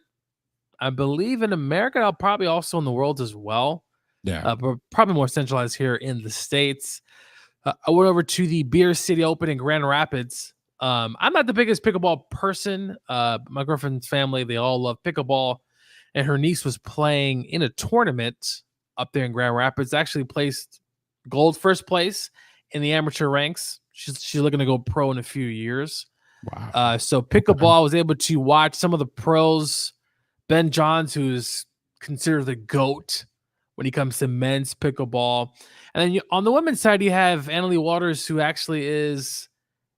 I believe, in America, probably also in the world as well. Yeah. But probably more centralized here in the States. I went over to the Beer City Open in Grand Rapids. I'm not the biggest pickleball person. My girlfriend's family, they all love pickleball. And her niece was playing in a tournament up there in Grand Rapids. Actually placed first place in the amateur ranks. She's looking to go pro in a few years. Wow. So pickleball, I was able to watch some of the pros. Ben Johns, who's considered the GOAT when it comes to men's pickleball. And then on the women's side, you have Annalie Waters, who actually is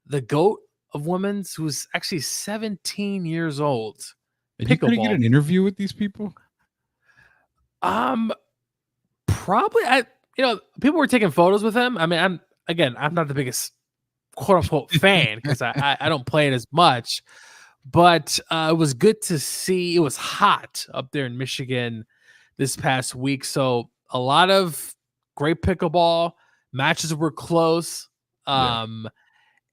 the GOAT of women's, who's actually 17 years old. Are you going to get an interview with these people? Probably. People were taking photos with him. I mean, I'm not the biggest quote unquote fan because I don't play it as much, but it was good to see. It was hot up there in Michigan this past week, so a lot of great pickleball matches were close, and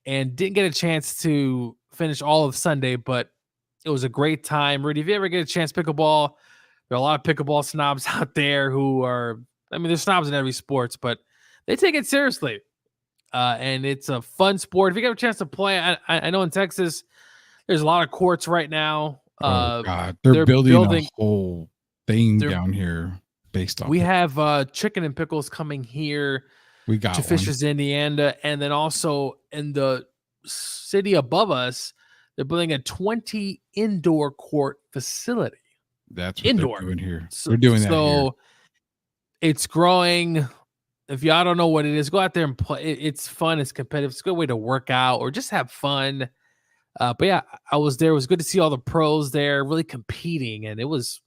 didn't get a chance to finish all of Sunday, but it was a great time. Rudy, if you ever get a chance pickleball, there are a lot of pickleball snobs out there who are, there's snobs in every sports, but they take it seriously. And it's a fun sport. If you get a chance to play, I know in Texas, there's a lot of courts right now. God, they're building a whole thing down here based on. We have Chicken and Pickles coming here. We got to Fishers, Indiana, and then also in the city above us, they're building a 20 indoor court facility. That's what they're doing here. They're doing that. So it's growing. If y'all don't know what it is, go out there and play. It's fun. It's competitive. It's a good way to work out or just have fun. But yeah, I was there. It was good to see all the pros there really competing, and it was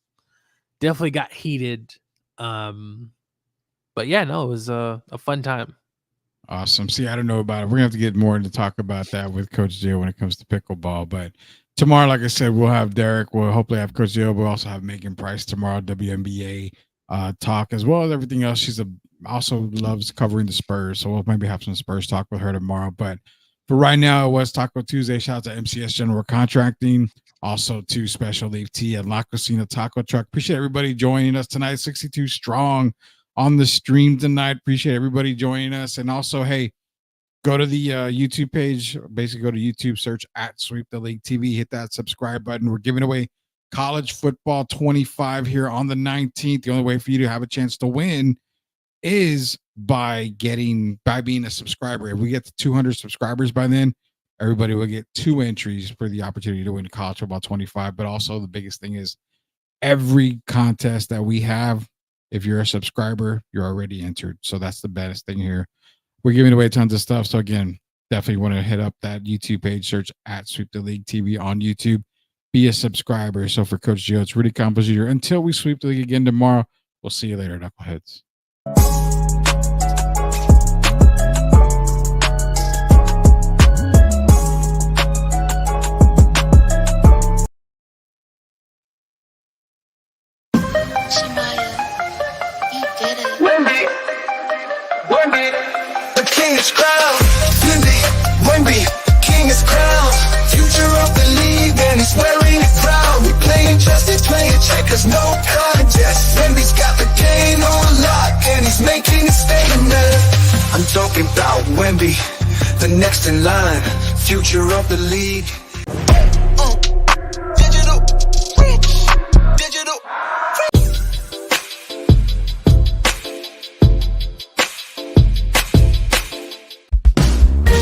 definitely got heated. But yeah, no, it was a fun time. Awesome. See, I don't know about it. We're gonna have to get more into talk about that with Coach Jill when it comes to pickleball. But tomorrow, like I said, we'll have Derek. We'll hopefully have Coach Jill. We'll also have Megan Price tomorrow, WNBA talk, as well as everything else. She's also loves covering the Spurs, so we'll maybe have some Spurs talk with her tomorrow. But for right now, it was Taco Tuesday. Shout out to MCS General Contracting, also to Special Leaf Tea and La Cocina Taco Truck. Appreciate everybody joining us tonight. 62 strong on the stream tonight. Appreciate everybody joining us. And also, hey, go to the YouTube page. Basically, go to YouTube, search at Sweep the League TV. Hit that subscribe button. We're giving away College Football 25 here on the 19th. The only way for you to have a chance to win is by being a subscriber. If we get to 200 subscribers by then, everybody will get 2 entries for the opportunity to win College Football 25. But also the biggest thing is every contest that we have, if you're a subscriber, you're already entered. So that's the best thing here. We're giving away tons of stuff. So again, definitely want to hit up that YouTube page, search at Sweep the League TV on YouTube. Be a subscriber. So for Coach Joe, it's Rudy Compositor. Until we sweep the league again tomorrow, we'll see you later, Knuckleheads. The king is crowned. Wemby, king is crowned. Future of the league, and he's wearing it proud. We playing justice, playing checkers, no contest. Wemby's got the game on lock, and he's making it statement. I'm talking about Wemby, the next in line. Future of the league.